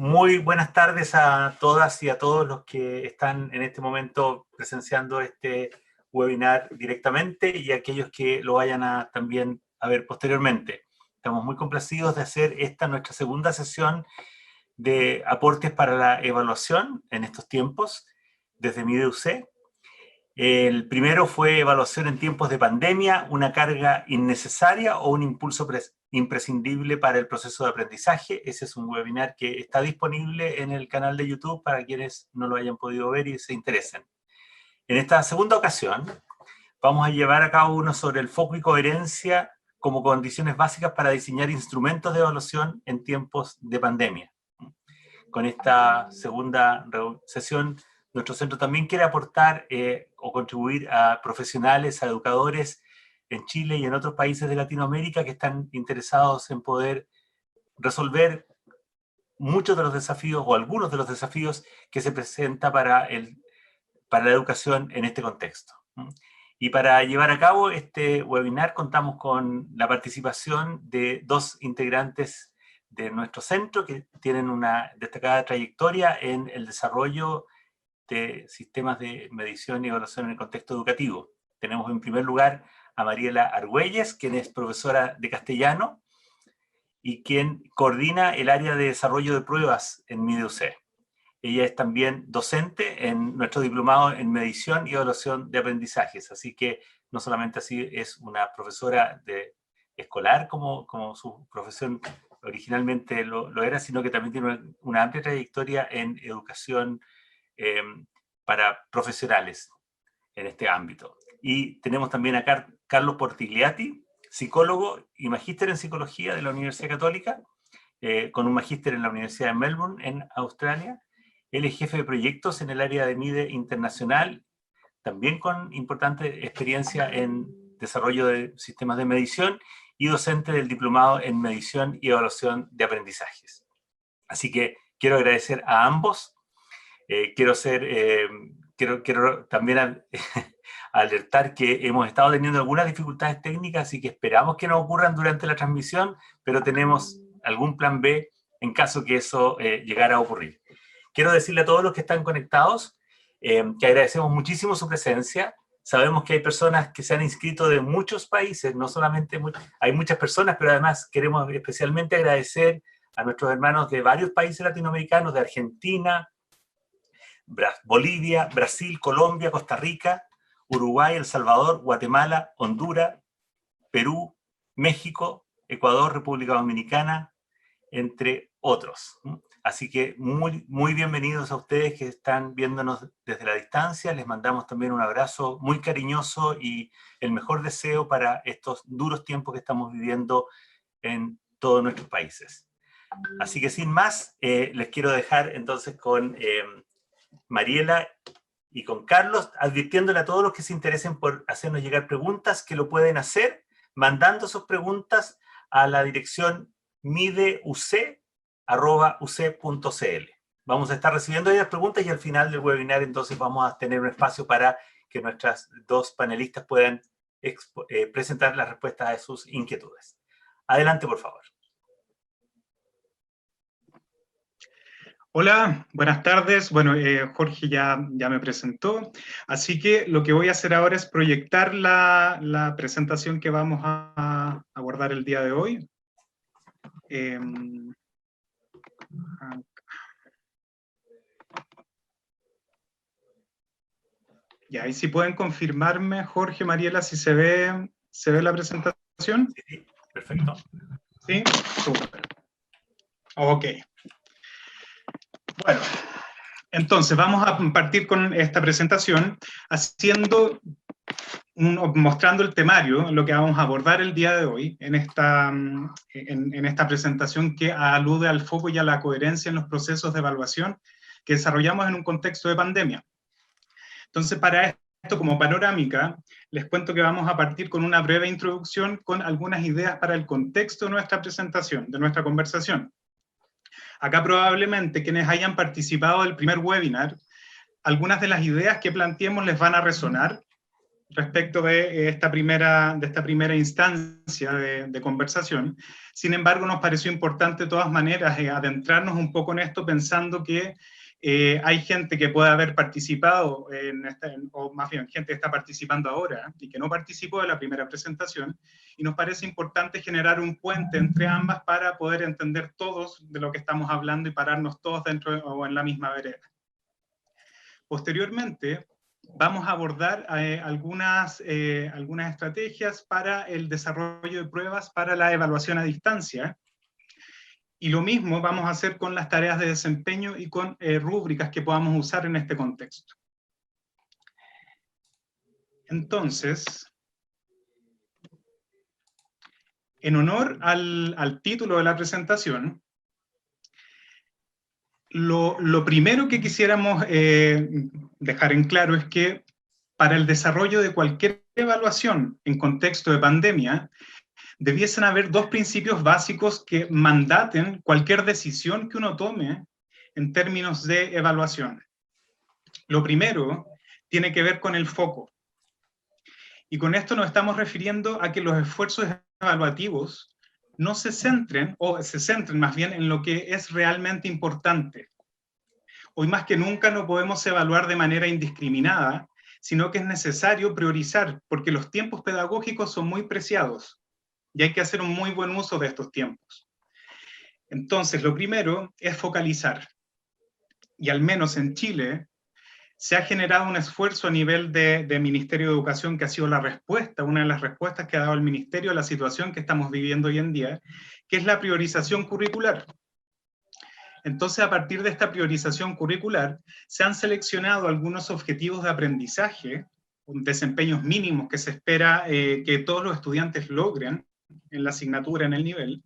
Muy buenas tardes a todas y a todos los que están en este momento presenciando este webinar directamente y aquellos que lo vayan a también a ver posteriormente. Estamos muy complacidos de hacer esta nuestra segunda sesión de aportes para la evaluación en estos tiempos desde MIDEUC. El primero fue evaluación en tiempos de pandemia, una carga innecesaria o un impulso imprescindible para el proceso de aprendizaje. Ese es un webinar que está disponible en el canal de YouTube para quienes no lo hayan podido ver y se interesen. En esta segunda ocasión vamos a llevar a cabo uno sobre el foco y coherencia como condiciones básicas para diseñar instrumentos de evaluación en tiempos de pandemia. Con esta segunda sesión, nuestro centro también quiere aportar o contribuir a profesionales, a educadores en Chile y en otros países de Latinoamérica que están interesados en poder resolver muchos de los desafíos o algunos de los desafíos que se presentan para la educación en este contexto. Y para llevar a cabo este webinar contamos con la participación de dos integrantes de nuestro centro que tienen una destacada trayectoria en el desarrollo de sistemas de medición y evaluación en el contexto educativo. Tenemos en primer lugar a Mariela Argüelles, quien es profesora de castellano y quien coordina el área de desarrollo de pruebas en MIDEUC. Ella es también docente en nuestro diplomado en medición y evaluación de aprendizajes, así que no solamente así es una profesora de escolar como su profesión originalmente lo era, sino que también tiene una amplia trayectoria en educación para profesionales en este ámbito. Y tenemos también a Carlos Portigliati, psicólogo y magíster en psicología de la Universidad Católica, con un magíster en la Universidad de Melbourne, en Australia. Él es jefe de proyectos en el área de MIDE internacional, también con importante experiencia en desarrollo de sistemas de medición y docente del diplomado en medición y evaluación de aprendizajes. Así que quiero agradecer a ambos. Quiero también alertar que hemos estado teniendo algunas dificultades técnicas y que esperamos que no ocurran durante la transmisión, pero tenemos algún plan B en caso que eso llegara a ocurrir. Quiero decirle a todos los que están conectados que agradecemos muchísimo su presencia. Sabemos que hay personas que se han inscrito de muchos países, no solamente hay muchas personas, pero además queremos especialmente agradecer a nuestros hermanos de varios países latinoamericanos, de Argentina, Bolivia, Brasil, Colombia, Costa Rica, Uruguay, El Salvador, Guatemala, Honduras, Perú, México, Ecuador, República Dominicana, entre otros. Así que muy bienvenidos a ustedes que están viéndonos desde la distancia. Les mandamos también un abrazo muy cariñoso y el mejor deseo para estos duros tiempos que estamos viviendo en todos nuestros países. Así que sin más, les quiero dejar entonces con Mariela y con Carlos, advirtiéndole a todos los que se interesen por hacernos llegar preguntas, que lo pueden hacer mandando sus preguntas a la dirección mideuc@uc.cl. Vamos a estar recibiendo ahí las preguntas y al final del webinar entonces vamos a tener un espacio para que nuestras dos panelistas puedan presentar las respuestas a sus inquietudes. Adelante, por favor. Hola, buenas tardes. Bueno, Jorge ya me presentó, así que lo que voy a hacer ahora es proyectar la presentación que vamos a abordar el día de hoy. Ya, y si pueden confirmarme, Jorge, Mariela, si se ve la presentación. Sí, perfecto. Sí, súper. Ok. Bueno, entonces vamos a partir con esta presentación mostrando el temario, lo que vamos a abordar el día de hoy en esta presentación que alude al foco y a la coherencia en los procesos de evaluación que desarrollamos en un contexto de pandemia. Entonces, para esto, como panorámica, les cuento que vamos a partir con una breve introducción con algunas ideas para el contexto de nuestra presentación, de nuestra conversación. Acá probablemente quienes hayan participado del primer webinar, algunas de las ideas que planteemos les van a resonar respecto de esta primera instancia de conversación. Sin embargo, nos pareció importante de todas maneras adentrarnos un poco en esto, pensando que hay gente que puede haber participado, o más bien gente que está participando ahora y que no participó de la primera presentación, y nos parece importante generar un puente entre ambas para poder entender todos de lo que estamos hablando y pararnos todos dentro o en la misma vereda. Posteriormente, vamos a abordar algunas estrategias para el desarrollo de pruebas para la evaluación a distancia. Y lo mismo vamos a hacer con las tareas de desempeño y con rúbricas que podamos usar en este contexto. Entonces, en honor al título de la presentación, lo primero que quisiéramos dejar en claro es que para el desarrollo de cualquier evaluación en contexto de pandemia, debiesen haber dos principios básicos que mandaten cualquier decisión que uno tome en términos de evaluación. Lo primero tiene que ver con el foco. Y con esto nos estamos refiriendo a que los esfuerzos evaluativos no se centren, o se centren más bien en lo que es realmente importante. Hoy más que nunca no podemos evaluar de manera indiscriminada, sino que es necesario priorizar, porque los tiempos pedagógicos son muy preciados y hay que hacer un muy buen uso de estos tiempos. Entonces, lo primero es focalizar. Y al menos en Chile se ha generado un esfuerzo a nivel de Ministerio de Educación que ha sido la respuesta, una de las respuestas que ha dado el Ministerio a la situación que estamos viviendo hoy en día, que es la priorización curricular. Entonces, a partir de esta priorización curricular, se han seleccionado algunos objetivos de aprendizaje, desempeños mínimos que se espera que todos los estudiantes logren en la asignatura, en el nivel,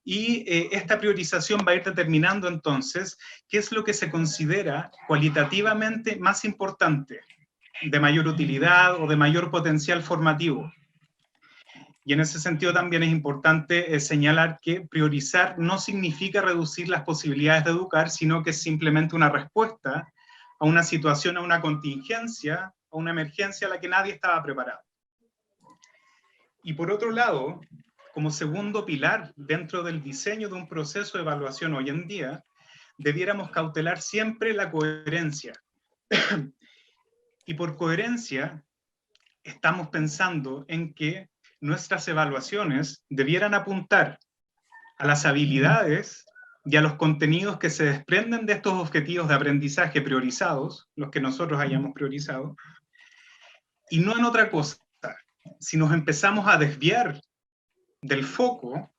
y esta priorización va a ir determinando entonces qué es lo que se considera cualitativamente más importante, de mayor utilidad o de mayor potencial formativo. Y en ese sentido también es importante señalar que priorizar no significa reducir las posibilidades de educar, sino que es simplemente una respuesta a una situación, a una contingencia, a una emergencia a la que nadie estaba preparado. Y por otro lado, como segundo pilar dentro del diseño de un proceso de evaluación hoy en día, debiéramos cautelar siempre la coherencia. Y por coherencia, estamos pensando en que nuestras evaluaciones debieran apuntar a las habilidades y a los contenidos que se desprenden de estos objetivos de aprendizaje priorizados, los que nosotros hayamos priorizado, y no en otra cosa. Si nos empezamos a desviar del foco,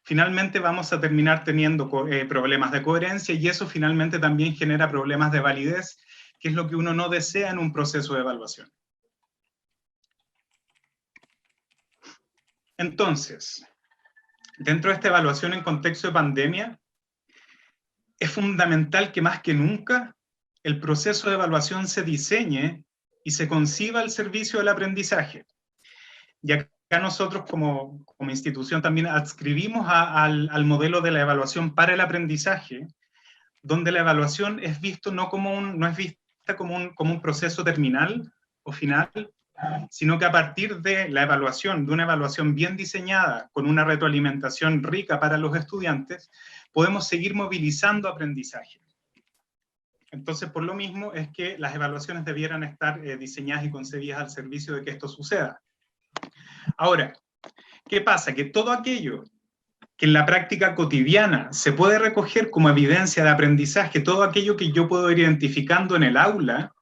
finalmente vamos a terminar teniendo problemas de coherencia, y eso finalmente también genera problemas de validez, que es lo que uno no desea en un proceso de evaluación. Entonces, dentro de esta evaluación en contexto de pandemia, es fundamental que más que nunca el proceso de evaluación se diseñe y se conciba al servicio del aprendizaje. Y acá nosotros como institución también adscribimos al modelo de la evaluación para el aprendizaje, donde la evaluación es visto no es vista como un proceso terminal o final, sino que a partir de la evaluación, de una evaluación bien diseñada, con una retroalimentación rica para los estudiantes, podemos seguir movilizando aprendizaje. Entonces, por lo mismo, es que las evaluaciones debieran estar diseñadas y concebidas al servicio de que esto suceda. Ahora, ¿qué pasa? Que todo aquello que en la práctica cotidiana se puede recoger como evidencia de aprendizaje, todo aquello que yo puedo ir identificando en el aula,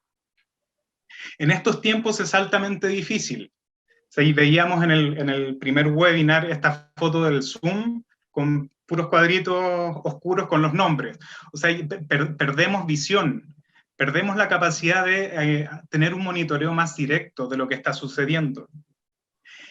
en estos tiempos es altamente difícil. O sea, y veíamos en el primer webinar esta foto del Zoom con puros cuadritos oscuros con los nombres. O sea, perdemos visión, perdemos la capacidad de tener un monitoreo más directo de lo que está sucediendo.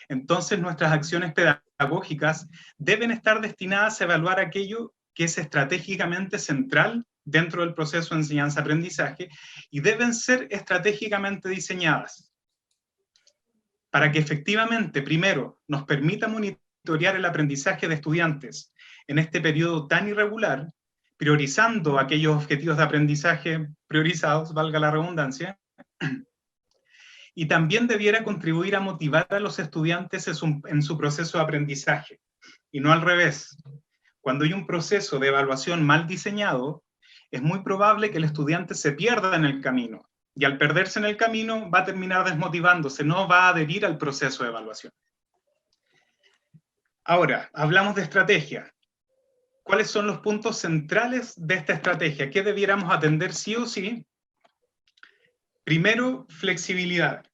Entonces, nuestras acciones pedagógicas deben estar destinadas a evaluar aquello que es estratégicamente central dentro del proceso de enseñanza-aprendizaje, y deben ser estratégicamente diseñadas para que efectivamente, primero, nos permita monitorear el aprendizaje de estudiantes en este periodo tan irregular, priorizando aquellos objetivos de aprendizaje priorizados, valga la redundancia, y también debiera contribuir a motivar a los estudiantes en su proceso de aprendizaje, y no al revés. Cuando hay un proceso de evaluación mal diseñado, es muy probable que el estudiante se pierda en el camino, y al perderse en el camino va a terminar desmotivándose, no va a adherir al proceso de evaluación. Ahora, hablamos de estrategia. ¿Cuáles son los puntos centrales de esta estrategia? ¿Qué debiéramos atender sí o sí? Primero, flexibilidad.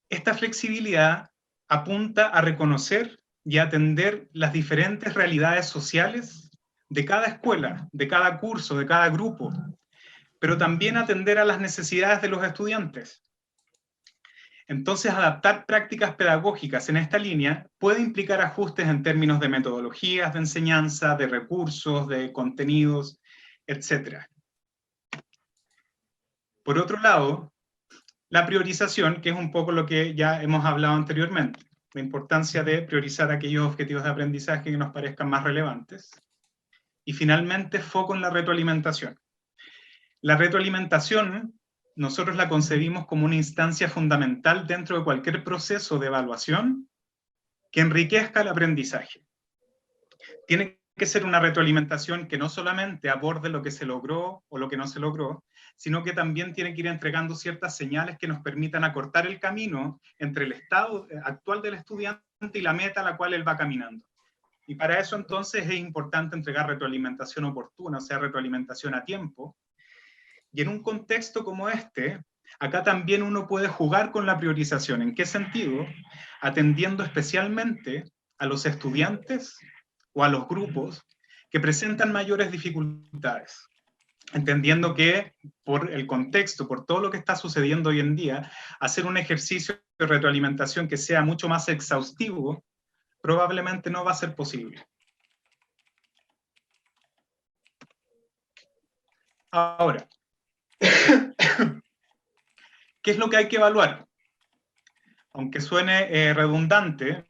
Esta flexibilidad apunta a reconocer y atender las diferentes realidades sociales de cada escuela, de cada curso, de cada grupo, pero también atender a las necesidades de los estudiantes. Entonces, adaptar prácticas pedagógicas en esta línea puede implicar ajustes en términos de metodologías de enseñanza, de recursos, de contenidos, etc. Por otro lado, la priorización, que es un poco lo que ya hemos hablado anteriormente, la importancia de priorizar aquellos objetivos de aprendizaje que nos parezcan más relevantes. Y finalmente, foco en la retroalimentación. La retroalimentación nosotros la concebimos como una instancia fundamental dentro de cualquier proceso de evaluación que enriquezca el aprendizaje. Tiene que ser una retroalimentación que no solamente aborde lo que se logró o lo que no se logró, sino que también tiene que ir entregando ciertas señales que nos permitan acortar el camino entre el estado actual del estudiante y la meta a la cual él va caminando. Y para eso entonces es importante entregar retroalimentación oportuna, o sea, retroalimentación a tiempo. Y en un contexto como este, acá también uno puede jugar con la priorización. ¿En qué sentido? Atendiendo especialmente a los estudiantes o a los grupos que presentan mayores dificultades. Entendiendo que por el contexto, por todo lo que está sucediendo hoy en día, hacer un ejercicio de retroalimentación que sea mucho más exhaustivo probablemente no va a ser posible. Ahora, ¿qué es lo que hay que evaluar? Aunque suene redundante,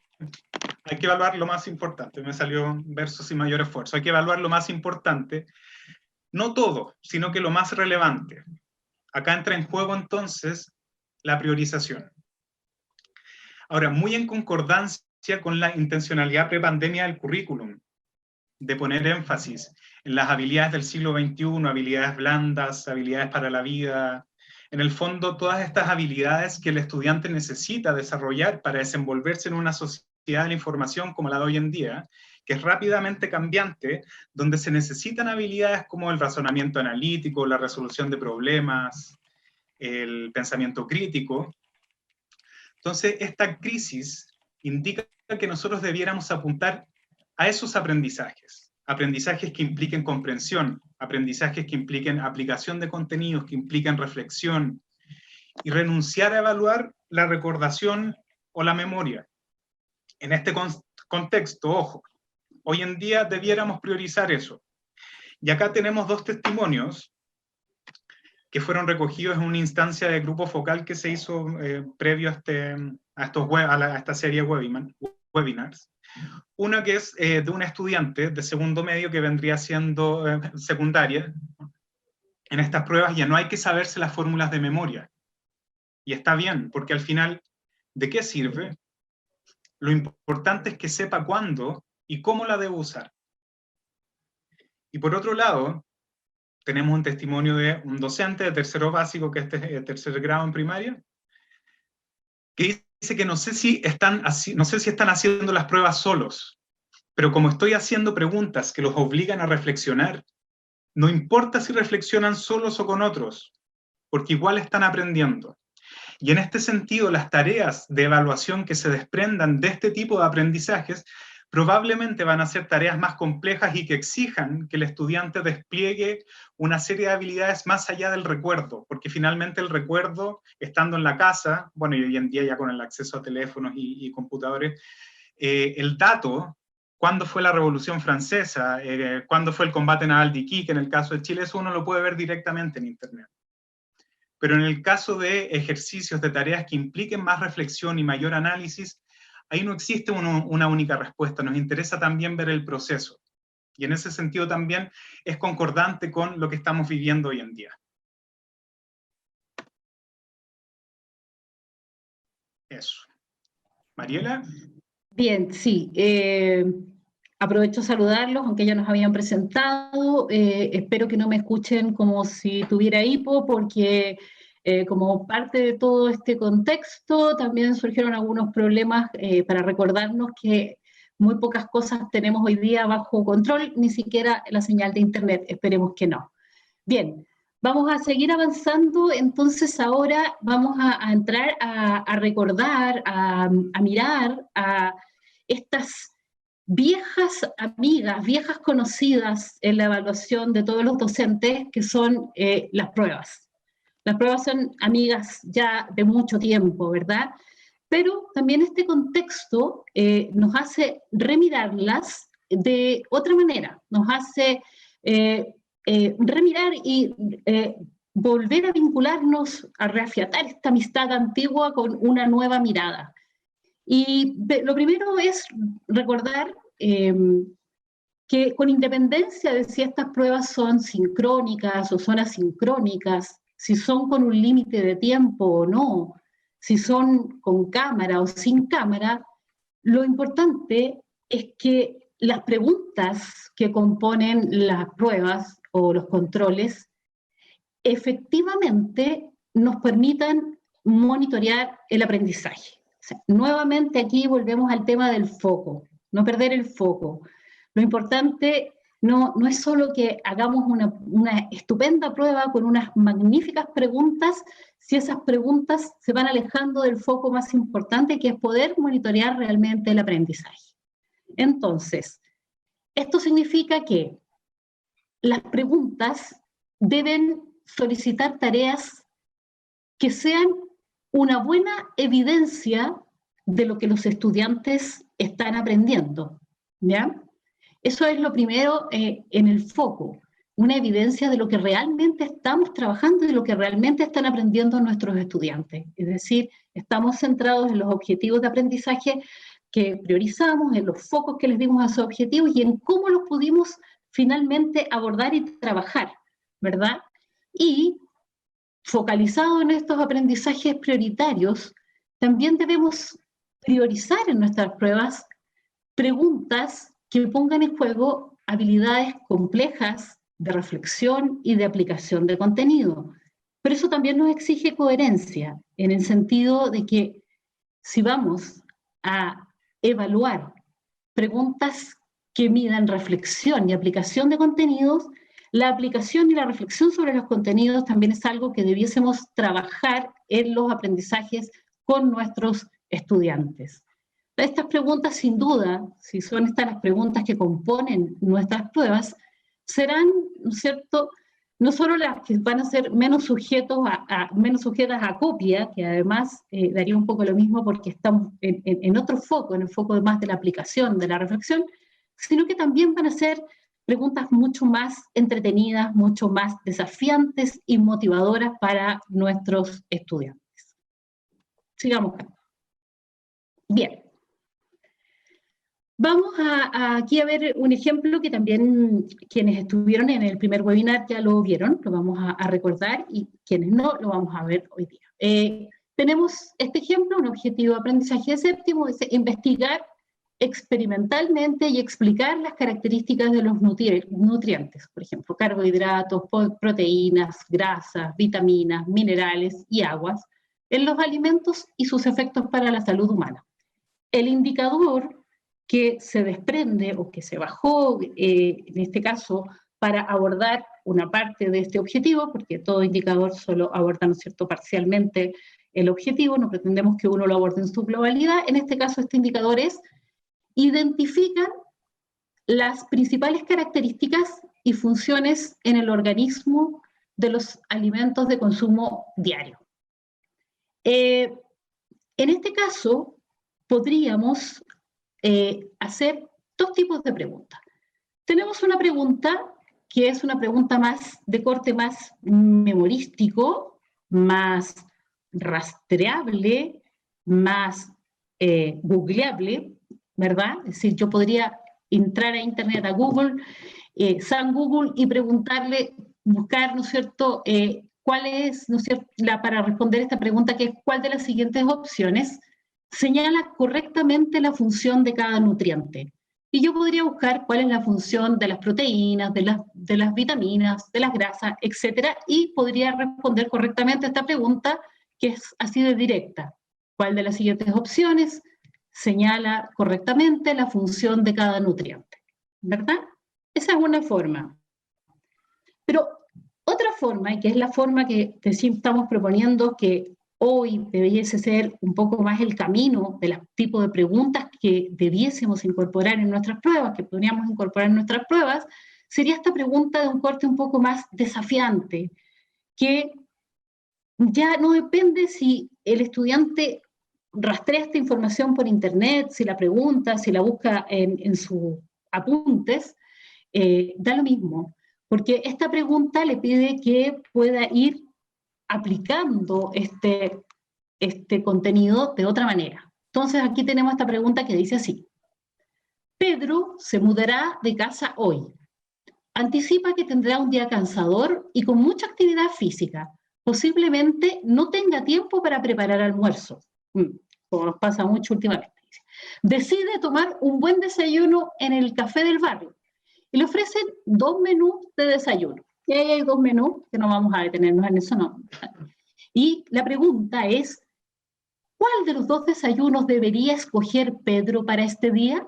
hay que evaluar lo más importante. Me salió verso sin mayor esfuerzo. Hay que evaluar lo más importante, no todo, sino que lo más relevante. Acá entra en juego entonces la priorización. Ahora, muy en concordancia con la intencionalidad prepandemia del currículum, de poner énfasis en las habilidades del siglo XXI, habilidades blandas, habilidades para la vida, en el fondo todas estas habilidades que el estudiante necesita desarrollar para desenvolverse en una sociedad de la información como la de hoy en día, que es rápidamente cambiante, donde se necesitan habilidades como el razonamiento analítico, la resolución de problemas, el pensamiento crítico. Entonces, esta crisis indica que nosotros debiéramos apuntar a esos aprendizajes, aprendizajes que impliquen comprensión, aprendizajes que impliquen aplicación de contenidos, que impliquen reflexión, y renunciar a evaluar la recordación o la memoria. En este contexto, ojo, hoy en día debiéramos priorizar eso. Y acá tenemos dos testimonios que fueron recogidos en una instancia de grupo focal que se hizo previo a esta serie de webinars. Una que es de un estudiante de segundo medio que vendría siendo secundaria. En estas pruebas ya no hay que saberse las fórmulas de memoria. Y está bien, porque al final, ¿de qué sirve? Lo importante es que sepa cuándo y cómo la debo usar. Y por otro lado, tenemos un testimonio de un docente de tercero básico, que es tercer grado en primaria, que dice que no sé si están haciendo las pruebas solos, pero como estoy haciendo preguntas que los obligan a reflexionar, no importa si reflexionan solos o con otros, porque igual están aprendiendo. Y en este sentido, las tareas de evaluación que se desprendan de este tipo de aprendizajes probablemente van a ser tareas más complejas y que exijan que el estudiante despliegue una serie de habilidades más allá del recuerdo, porque finalmente el recuerdo, estando en la casa, bueno, y hoy en día ya con el acceso a teléfonos y computadores, el dato, cuándo fue la Revolución Francesa, cuándo fue el combate naval de Iquique, en el caso de Chile, eso uno lo puede ver directamente en Internet. Pero en el caso de ejercicios, de tareas que impliquen más reflexión y mayor análisis, ahí no existe una única respuesta, nos interesa también ver el proceso. Y en ese sentido también es concordante con lo que estamos viviendo hoy en día. Eso. Mariela. Bien, sí. Aprovecho a saludarlos, aunque ya nos habían presentado. Espero que no me escuchen como si tuviera hipo, porque como parte de todo este contexto también surgieron algunos problemas para recordarnos que muy pocas cosas tenemos hoy día bajo control, ni siquiera la señal de internet. Esperemos que no. Bien. Vamos a seguir avanzando, entonces ahora vamos a entrar a recordar, a mirar a estas viejas amigas, viejas conocidas en la evaluación de todos los docentes, que son las pruebas. Las pruebas son amigas ya de mucho tiempo, ¿verdad? Pero también este contexto nos hace remirarlas de otra manera, nos hace remirar y volver a vincularnos, a reafiatar esta amistad antigua con una nueva mirada. Y lo primero es recordar que con independencia de si estas pruebas son sincrónicas o son asincrónicas, si son con un límite de tiempo o no, si son con cámara o sin cámara, lo importante es que las preguntas que componen las pruebas o los controles efectivamente nos permitan monitorear el aprendizaje. O sea, nuevamente aquí volvemos al tema del foco, no perder el foco. Lo importante no es solo que hagamos una estupenda prueba con unas magníficas preguntas, si esas preguntas se van alejando del foco más importante, que es poder monitorear realmente el aprendizaje. Entonces, esto significa que las preguntas deben solicitar tareas que sean una buena evidencia de lo que los estudiantes están aprendiendo, ¿ya? Eso es lo primero en el foco, una evidencia de lo que realmente estamos trabajando y de lo que realmente están aprendiendo nuestros estudiantes. Es decir, estamos centrados en los objetivos de aprendizaje que priorizamos, en los focos que les dimos a esos objetivos y en cómo los pudimos finalmente abordar y trabajar, ¿verdad? Y focalizado en estos aprendizajes prioritarios, también debemos priorizar en nuestras pruebas preguntas que pongan en juego habilidades complejas de reflexión y de aplicación de contenido. Pero eso también nos exige coherencia, en el sentido de que si vamos a evaluar preguntas que midan reflexión y aplicación de contenidos, la aplicación y la reflexión sobre los contenidos también es algo que debiésemos trabajar en los aprendizajes con nuestros estudiantes. Estas preguntas, sin duda, si son estas las preguntas que componen nuestras pruebas, serán, ¿no es cierto?, no solo las que van a ser menos sujetas a copia, que además daría un poco lo mismo porque estamos en otro foco, en el foco más de la aplicación, de la reflexión, sino que también van a ser preguntas mucho más entretenidas, mucho más desafiantes y motivadoras para nuestros estudiantes. Sigamos. Bien. Vamos aquí a ver un ejemplo que también quienes estuvieron en el primer webinar ya lo vieron, lo vamos a recordar, y quienes no, lo vamos a ver hoy día. Tenemos este ejemplo, un objetivo de aprendizaje de séptimo, es investigar experimentalmente y explicar las características de los nutrientes, por ejemplo, carbohidratos, proteínas, grasas, vitaminas, minerales y aguas, en los alimentos y sus efectos para la salud humana. El indicador que se desprende o que se bajó, en este caso, para abordar una parte de este objetivo, porque todo indicador solo aborda, ¿no es cierto?, parcialmente el objetivo, no pretendemos que uno lo aborde en su globalidad. En este caso, este indicador es: identifican las principales características y funciones en el organismo de los alimentos de consumo diario. En este caso, podríamos hacer dos tipos de preguntas. Tenemos una pregunta que es una pregunta más de corte más memorístico, más rastreable, más googleable, ¿verdad? Es decir, yo podría entrar a internet, a Google, San Google, y preguntarle, buscar, ¿no es cierto?, cuál es, ¿no es cierto?, para responder esta pregunta, que es cuál de las siguientes opciones señala correctamente la función de cada nutriente. Y yo podría buscar cuál es la función de las proteínas, de las vitaminas, de las grasas, etcétera, y podría responder correctamente a esta pregunta, que es así de directa. ¿Cuál de las siguientes opciones señala correctamente la función de cada nutriente? ¿Verdad? Esa es una forma. Pero otra forma, y que es la forma que estamos proponiendo que hoy debiese ser un poco más el camino de los tipos de preguntas que debiésemos incorporar en nuestras pruebas, que podríamos incorporar en nuestras pruebas, sería esta pregunta de un corte un poco más desafiante, que ya no depende si el estudiante rastrea esta información por internet, si la pregunta, si la busca en sus apuntes, da lo mismo, porque esta pregunta le pide que pueda ir aplicando este contenido de otra manera. Entonces aquí tenemos esta pregunta que dice así: Pedro se mudará de casa hoy. Anticipa que tendrá un día cansador y con mucha actividad física. Posiblemente no tenga tiempo para preparar almuerzo, como nos pasa mucho últimamente. Decide tomar un buen desayuno en el café del barrio y le ofrecen 2 menús de desayuno. Y ahí hay 2 menús, que no vamos a detenernos en eso, no. Y la pregunta es, ¿cuál de los 2 desayunos debería escoger Pedro para este día?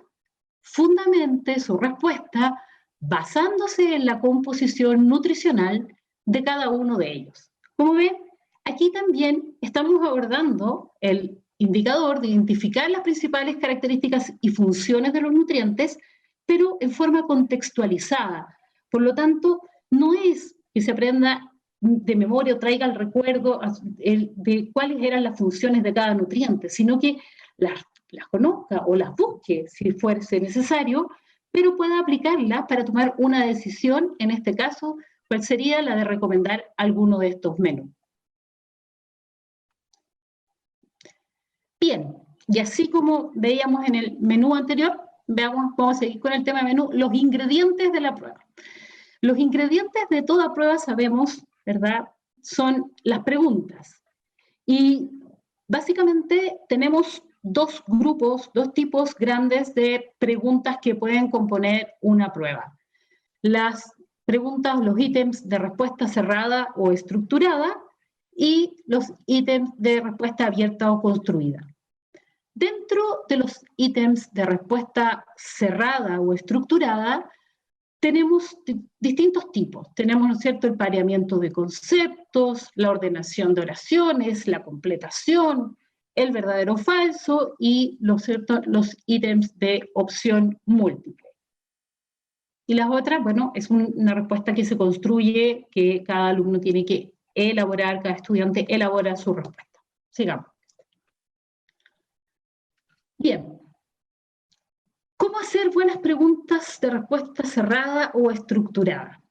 Fundamente su respuesta basándose en la composición nutricional de cada uno de ellos. Como ven, aquí también estamos abordando el indicador de identificar las principales características y funciones de los nutrientes, pero en forma contextualizada. Por lo tanto, no es que se aprenda de memoria o traiga el recuerdo de cuáles eran las funciones de cada nutriente, sino que las conozca o las busque si fuese necesario, pero pueda aplicarlas para tomar una decisión, en este caso, cuál sería la de recomendar alguno de estos menús. Bien, y así como veíamos en el menú anterior, vamos a seguir con el tema de menú, los ingredientes de la prueba. Los ingredientes de toda prueba, sabemos, ¿verdad?, son las preguntas. Y básicamente tenemos 2 grupos, 2 tipos grandes de preguntas que pueden componer una prueba. Las preguntas, los ítems de respuesta cerrada o estructurada y los ítems de respuesta abierta o construida. Dentro de los ítems de respuesta cerrada o estructurada, tenemos distintos tipos. Tenemos, ¿no es cierto?, el pareamiento de conceptos, la ordenación de oraciones, la completación, el verdadero o falso y los ítems de opción múltiple. Y las otras, bueno, es una respuesta que se construye, que cada alumno tiene que elaborar, cada estudiante elabora su respuesta. Sigamos. Bien. ¿Cómo hacer buenas preguntas de respuesta cerrada o estructurada?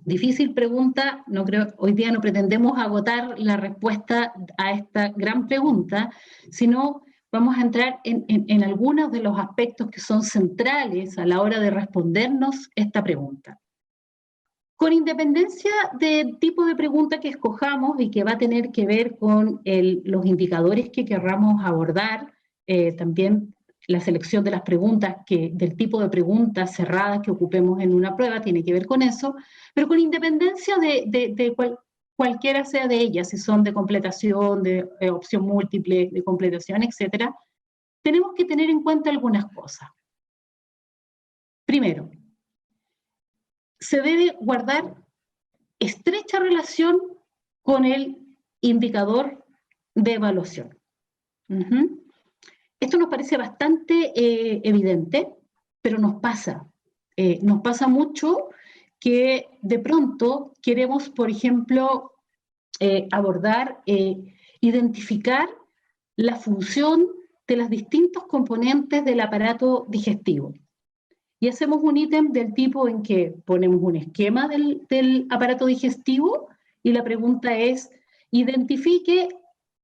Difícil pregunta, no creo, hoy día no pretendemos agotar la respuesta a esta gran pregunta, sino vamos a entrar en algunos de los aspectos que son centrales a la hora de respondernos esta pregunta. Con independencia del tipo de pregunta que escojamos y que va a tener que ver con los indicadores que querramos abordar, también la selección de las preguntas, del tipo de preguntas cerradas que ocupemos en una prueba tiene que ver con eso, pero con independencia de cualquiera sea de ellas, si son de completación, de opción múltiple, de completación, etc., tenemos que tener en cuenta algunas cosas. Primero, se debe guardar estrecha relación con el indicador de evaluación. Esto nos parece bastante evidente, pero nos pasa mucho que de pronto queremos, por ejemplo, abordar, identificar la función de los distintos componentes del aparato digestivo. Y hacemos un ítem del tipo en que ponemos un esquema del aparato digestivo y la pregunta es, identifique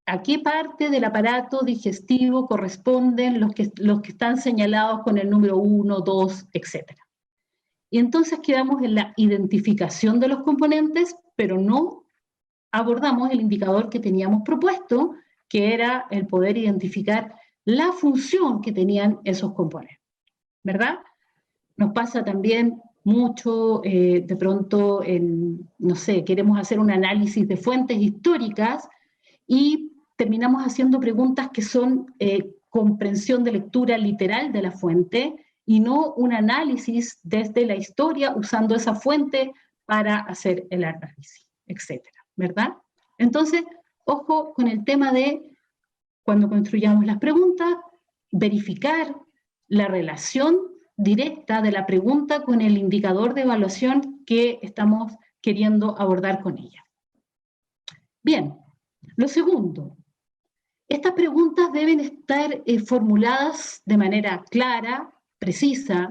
a qué parte del aparato digestivo corresponden los que están señalados con el número 1, 2, etc. Y entonces quedamos en la identificación de los componentes, pero no abordamos el indicador que teníamos propuesto, que era el poder identificar la función que tenían esos componentes, ¿verdad? Nos pasa también mucho, de pronto, no sé, queremos hacer un análisis de fuentes históricas y terminamos haciendo preguntas que son comprensión de lectura literal de la fuente y no un análisis desde la historia usando esa fuente para hacer el análisis, etcétera, ¿verdad? Entonces, ojo con el tema de, cuando construyamos las preguntas, verificar la relación directa de la pregunta con el indicador de evaluación que estamos queriendo abordar con ella. Bien, lo segundo, estas preguntas deben estar formuladas de manera clara, precisa,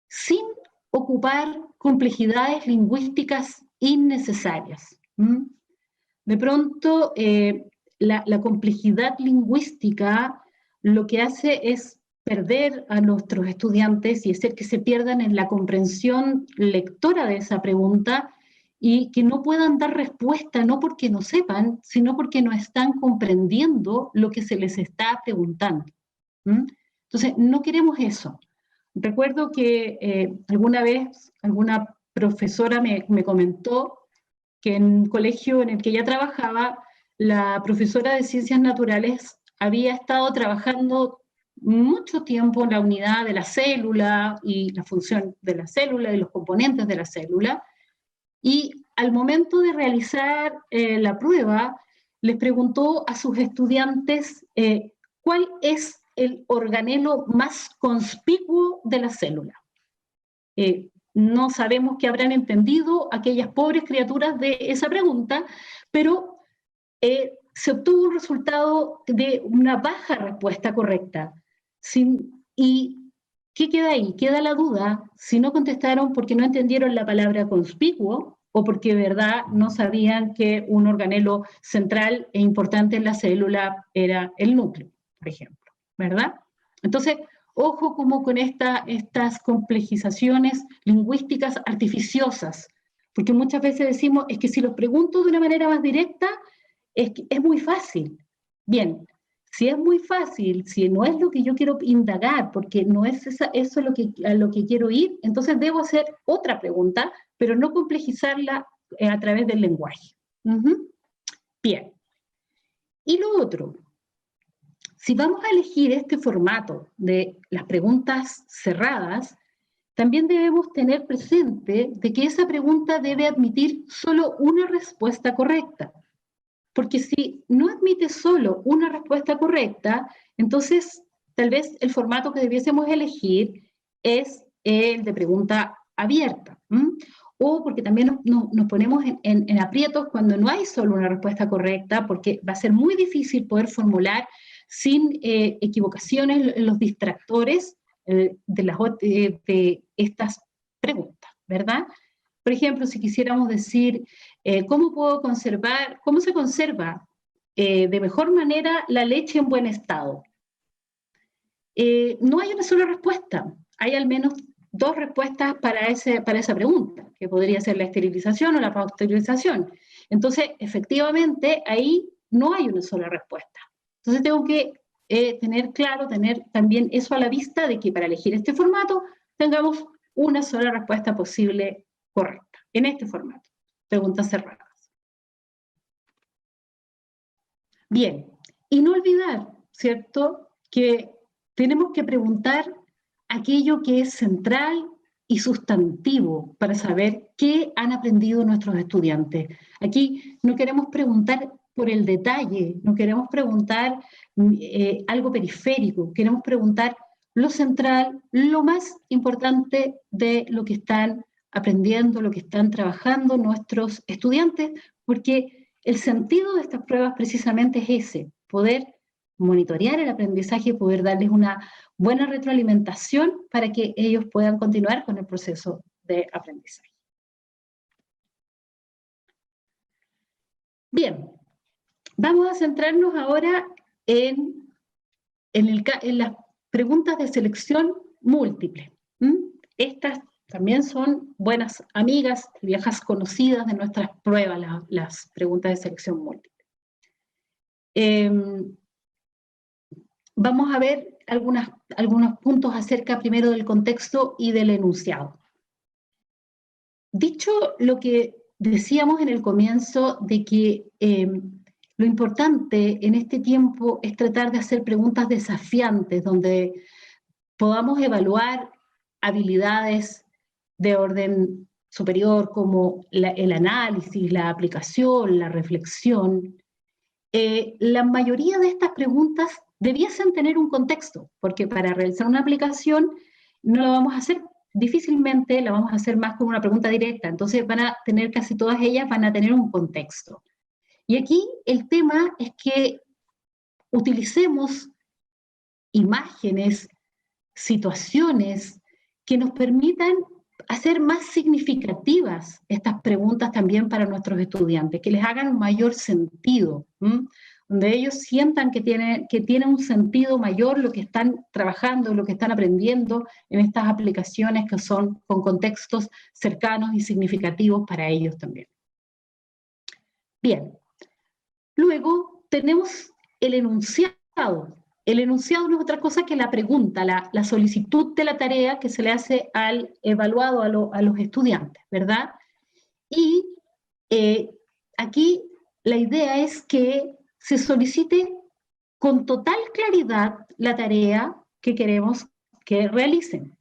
sin ocupar complejidades lingüísticas innecesarias. De pronto, la complejidad lingüística lo que hace es perder a nuestros estudiantes y hacer que se pierdan en la comprensión lectora de esa pregunta y que no puedan dar respuesta, no porque no sepan, sino porque no están comprendiendo lo que se les está preguntando. Entonces, no queremos eso. Recuerdo que alguna vez alguna profesora me comentó que en un colegio en el que ella trabajaba, la profesora de Ciencias Naturales había estado trabajando mucho tiempo en la unidad de la célula y la función de la célula y los componentes de la célula, y al momento de realizar la prueba, les preguntó a sus estudiantes cuál es el organelo más conspicuo de la célula. No sabemos qué habrán entendido aquellas pobres criaturas de esa pregunta, pero se obtuvo un resultado de una baja respuesta correcta. ¿Y qué queda ahí? Queda la duda si no contestaron porque no entendieron la palabra conspicuo o porque de verdad no sabían que un organelo central e importante en la célula era el núcleo, por ejemplo, ¿verdad? Entonces, ojo como con estas complejizaciones lingüísticas artificiosas, porque muchas veces decimos, es que si los pregunto de una manera más directa, es muy fácil. Bien, si es muy fácil, si no es lo que yo quiero indagar, porque no es eso a lo que quiero ir, entonces debo hacer otra pregunta, pero no complejizarla a través del lenguaje. Bien. Y lo otro, si vamos a elegir este formato de las preguntas cerradas, también debemos tener presente de que esa pregunta debe admitir solo una respuesta correcta. Porque si no admite solo una respuesta correcta, entonces tal vez el formato que debiésemos elegir es el de pregunta abierta. O porque también nos ponemos en aprietos cuando no hay solo una respuesta correcta, porque va a ser muy difícil poder formular sin equivocaciones los distractores de estas preguntas, ¿verdad? Por ejemplo, si quisiéramos decir, ¿cómo se conserva de mejor manera la leche en buen estado? No hay una sola respuesta, hay al menos dos respuestas para esa pregunta, que podría ser la esterilización o la pasteurización. Entonces, efectivamente, ahí no hay una sola respuesta. Entonces, tengo que tener claro, tener también eso a la vista, de que para elegir este formato tengamos una sola respuesta posible correcta, en este formato, preguntas cerradas. Bien, y no olvidar, ¿cierto?, que tenemos que preguntar aquello que es central y sustantivo para saber qué han aprendido nuestros estudiantes. Aquí no queremos preguntar por el detalle, no queremos preguntar algo periférico, queremos preguntar lo central, lo más importante de lo que están aprendiendo, lo que están trabajando nuestros estudiantes, porque el sentido de estas pruebas precisamente es ese, poder monitorear el aprendizaje, poder darles una buena retroalimentación para que ellos puedan continuar con el proceso de aprendizaje. Bien, vamos a centrarnos ahora en las preguntas de selección múltiple. Estas también son buenas amigas, viejas conocidas de nuestras pruebas, las preguntas de selección múltiple. Vamos a ver algunos puntos acerca primero del contexto y del enunciado. Dicho lo que decíamos en el comienzo de que lo importante en este tiempo es tratar de hacer preguntas desafiantes, donde podamos evaluar habilidades de orden superior como el análisis, la aplicación, la reflexión. La mayoría de estas preguntas debiesen tener un contexto, porque para realizar una aplicación no la vamos a hacer, difícilmente la vamos a hacer más con una pregunta directa, entonces van a tener, casi todas ellas van a tener un contexto. Y aquí el tema es que utilicemos imágenes, situaciones que nos permitan hacer más significativas estas preguntas también para nuestros estudiantes, que les hagan un mayor sentido, donde ellos sientan que tiene un sentido mayor lo que están trabajando, lo que están aprendiendo en estas aplicaciones que son con contextos cercanos y significativos para ellos también. Bien, luego tenemos el enunciado. El enunciado no es otra cosa que la pregunta, la solicitud de la tarea que se le hace al evaluado, a los estudiantes, ¿verdad? Y aquí la idea es que se solicite con total claridad la tarea que queremos que realicen.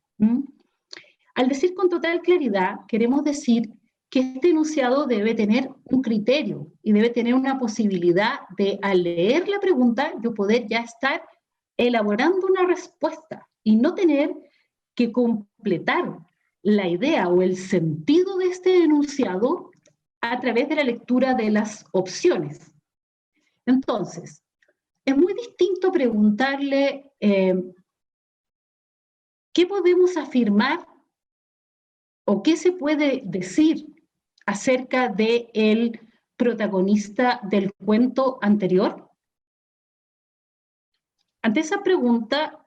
Al decir con total claridad, queremos decir que este enunciado debe tener un criterio y debe tener una posibilidad de, al leer la pregunta, yo poder ya estar elaborando una respuesta y no tener que completar la idea o el sentido de este enunciado a través de la lectura de las opciones. Entonces, es muy distinto preguntarle qué podemos afirmar o qué se puede decir acerca del protagonista del cuento anterior. Ante esa pregunta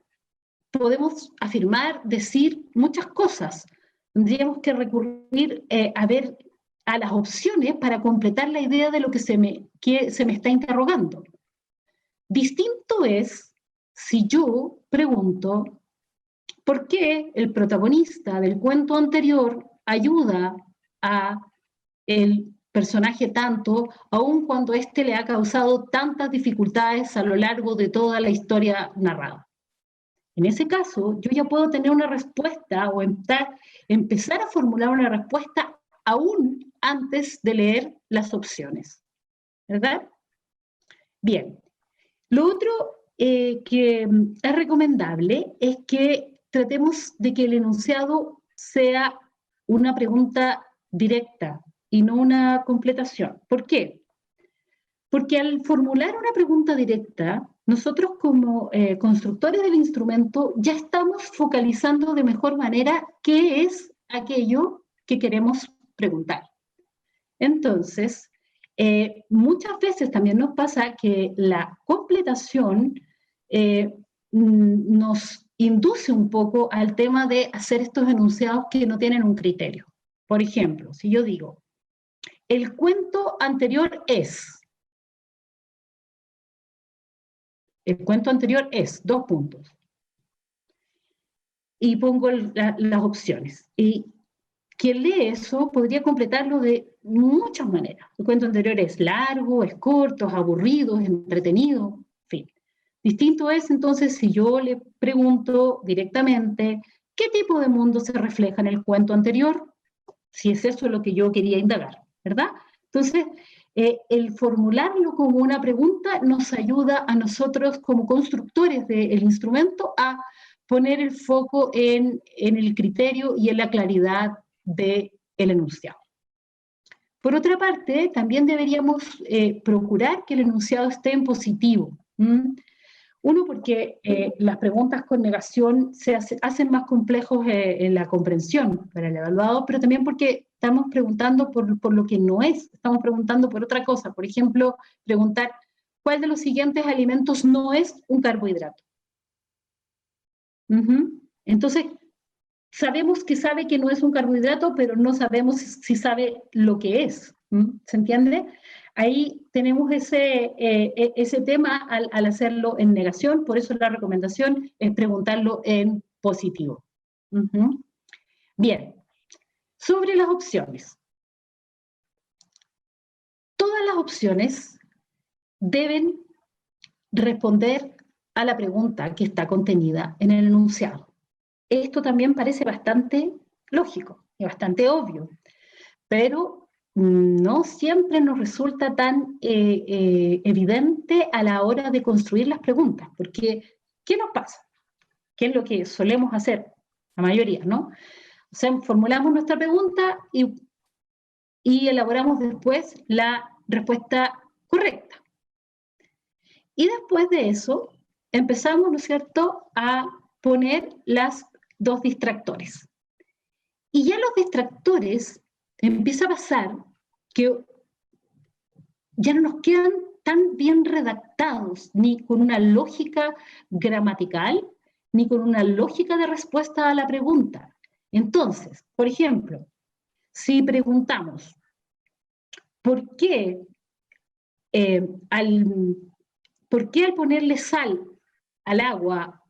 podemos afirmar, decir muchas cosas. Tendríamos que recurrir a las opciones para completar la idea de lo que se me está interrogando. Distinto es si yo pregunto por qué el protagonista del cuento anterior ayuda a el personaje tanto, aun cuando éste le ha causado tantas dificultades a lo largo de toda la historia narrada. En ese caso, yo ya puedo tener una respuesta o empezar a formular una respuesta aún antes de leer las opciones, ¿verdad? Bien, lo otro que es recomendable es que tratemos de que el enunciado sea una pregunta directa y no una completación. ¿Por qué? Porque al formular una pregunta directa, nosotros como constructores del instrumento ya estamos focalizando de mejor manera qué es aquello que queremos preguntar. Entonces, muchas veces también nos pasa que la completación nos induce un poco al tema de hacer estos enunciados que no tienen un criterio. Por ejemplo, si yo digo, el cuento anterior es... El cuento anterior es, 2 puntos. Y pongo las opciones. Y quien lee eso podría completarlo de muchas maneras. El cuento anterior es largo, es corto, es aburrido, es entretenido, en fin. Distinto es entonces si yo le pregunto directamente qué tipo de mundo se refleja en el cuento anterior, si es eso lo que yo quería indagar, ¿verdad? Entonces, el formularlo como una pregunta nos ayuda a nosotros como constructores del instrumento a poner el foco en el criterio y en la claridad del enunciado. Por otra parte, también deberíamos procurar que el enunciado esté en positivo. Uno, porque las preguntas con negación se hacen más complejos en la comprensión para el evaluado, pero también porque estamos preguntando por lo que no es, estamos preguntando por otra cosa. Por ejemplo, preguntar, ¿cuál de los siguientes alimentos no es un carbohidrato? Entonces, sabemos que sabe que no es un carbohidrato, pero no sabemos si sabe lo que es. ¿Se entiende? ahí tenemos ese tema al hacerlo en negación, por eso la recomendación es preguntarlo en positivo. Bien, sobre las opciones. Todas las opciones deben responder a la pregunta que está contenida en el enunciado. Esto también parece bastante lógico y bastante obvio, pero no siempre nos resulta tan evidente a la hora de construir las preguntas, porque ¿qué nos pasa? ¿Qué es lo que solemos hacer? La mayoría, ¿no? O sea, formulamos nuestra pregunta y elaboramos después la respuesta correcta. Y después de eso, empezamos, ¿no es cierto?, a poner las dos distractores. Y ya los distractores empieza a pasar que ya no nos quedan tan bien redactados, ni con una lógica gramatical, ni con una lógica de respuesta a la pregunta. Entonces, por ejemplo, si preguntamos, ¿por qué al ponerle sal al agua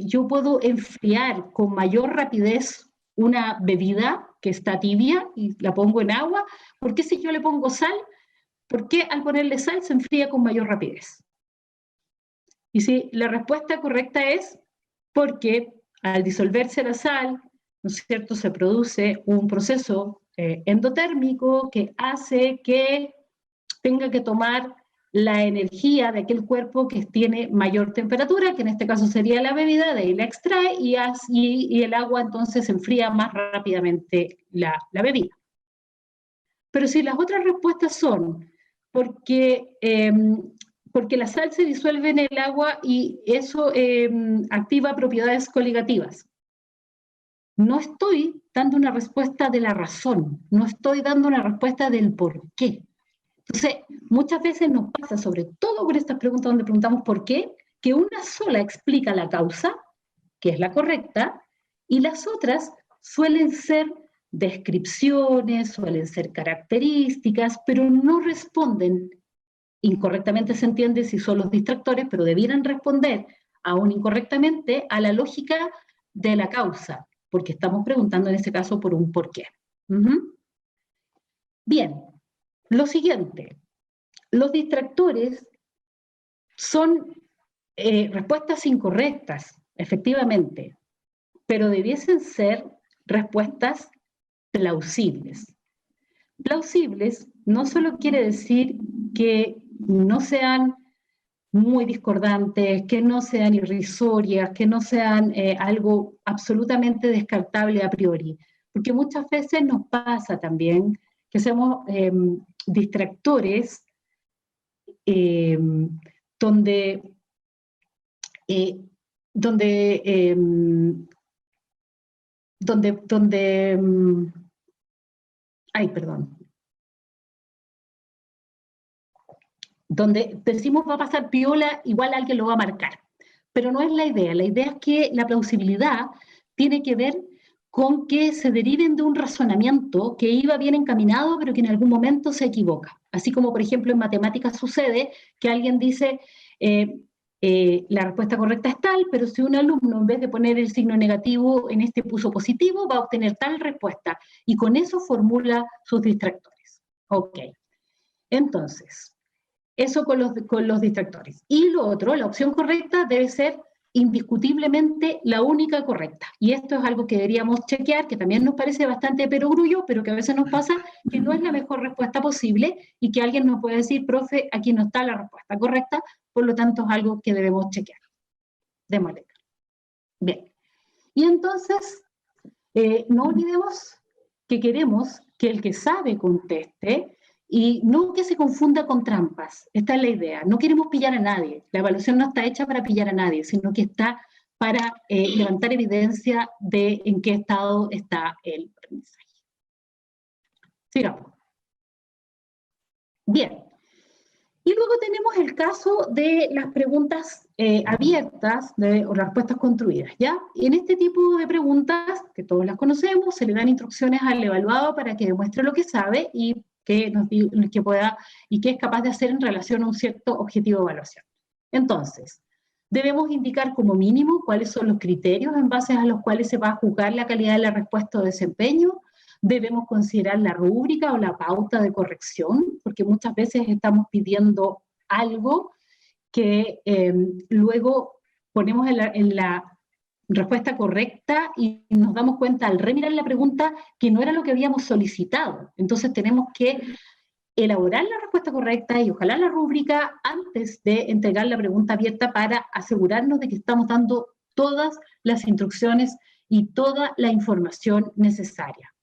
yo puedo enfriar con mayor rapidez una bebida que está tibia y la pongo en agua? ¿Por qué si yo le pongo sal, por qué al ponerle sal se enfría con mayor rapidez? Y si la respuesta correcta es porque al disolverse la sal, ¿no es cierto?, se produce un proceso endotérmico que hace que tenga que tomar la energía de aquel cuerpo que tiene mayor temperatura, que en este caso sería la bebida, de ahí la extrae y el agua entonces enfría más rápidamente la bebida. Pero si las otras respuestas son porque la sal se disuelve en el agua y eso activa propiedades coligativas, no estoy dando una respuesta de la razón, no estoy dando una respuesta del por qué. Entonces, muchas veces nos pasa, sobre todo con estas preguntas donde preguntamos por qué, que una sola explica la causa, que es la correcta, y las otras suelen ser descripciones, suelen ser características, pero no responden, incorrectamente se entiende si son los distractores, pero debieran responder, aún incorrectamente, a la lógica de la causa, porque estamos preguntando en este caso por un por qué. Bien. Lo siguiente, los distractores son respuestas incorrectas, efectivamente, pero debiesen ser respuestas plausibles. Plausibles no solo quiere decir que no sean muy discordantes, que no sean irrisorias, que no sean algo absolutamente descartable a priori, porque muchas veces nos pasa también que somos distractores donde decimos va a pasar piola, igual alguien lo va a marcar. Pero no es la idea es que la plausibilidad tiene que ver con que se deriven de un razonamiento que iba bien encaminado, pero que en algún momento se equivoca. Así como, por ejemplo, en matemáticas sucede que alguien dice, la respuesta correcta es tal, pero si un alumno en vez de poner el signo negativo en este puso positivo, va a obtener tal respuesta. Y con eso formula sus distractores. Ok. Entonces, eso con los distractores. Y lo otro, la opción correcta debe ser indiscutiblemente la única correcta. Y esto es algo que deberíamos chequear, que también nos parece bastante perogrullo, pero que a veces nos pasa que no es la mejor respuesta posible y que alguien nos puede decir, profe, aquí no está la respuesta correcta, por lo tanto es algo que debemos chequear. Démosle. Bien. Y entonces, no olvidemos que queremos que el que sabe conteste y no que se confunda con trampas. Esta es la idea. No queremos pillar a nadie. La evaluación no está hecha para pillar a nadie, sino que está para levantar evidencia de en qué estado está el aprendizaje. Sigamos. Bien. Y luego tenemos el caso de las preguntas abiertas o las respuestas construidas, ¿ya? Y en este tipo de preguntas, que todos las conocemos, se le dan instrucciones al evaluado para que demuestre lo que sabe y que pueda y que es capaz de hacer en relación a un cierto objetivo de evaluación. Entonces, debemos indicar como mínimo cuáles son los criterios en base a los cuales se va a juzgar la calidad de la respuesta o desempeño. Debemos considerar la rúbrica o la pauta de corrección, porque muchas veces estamos pidiendo algo que luego ponemos en la respuesta correcta y nos damos cuenta al remirar la pregunta que no era lo que habíamos solicitado. Entonces tenemos que elaborar la respuesta correcta y ojalá la rúbrica antes de entregar la pregunta abierta para asegurarnos de que estamos dando todas las instrucciones y toda la información necesaria.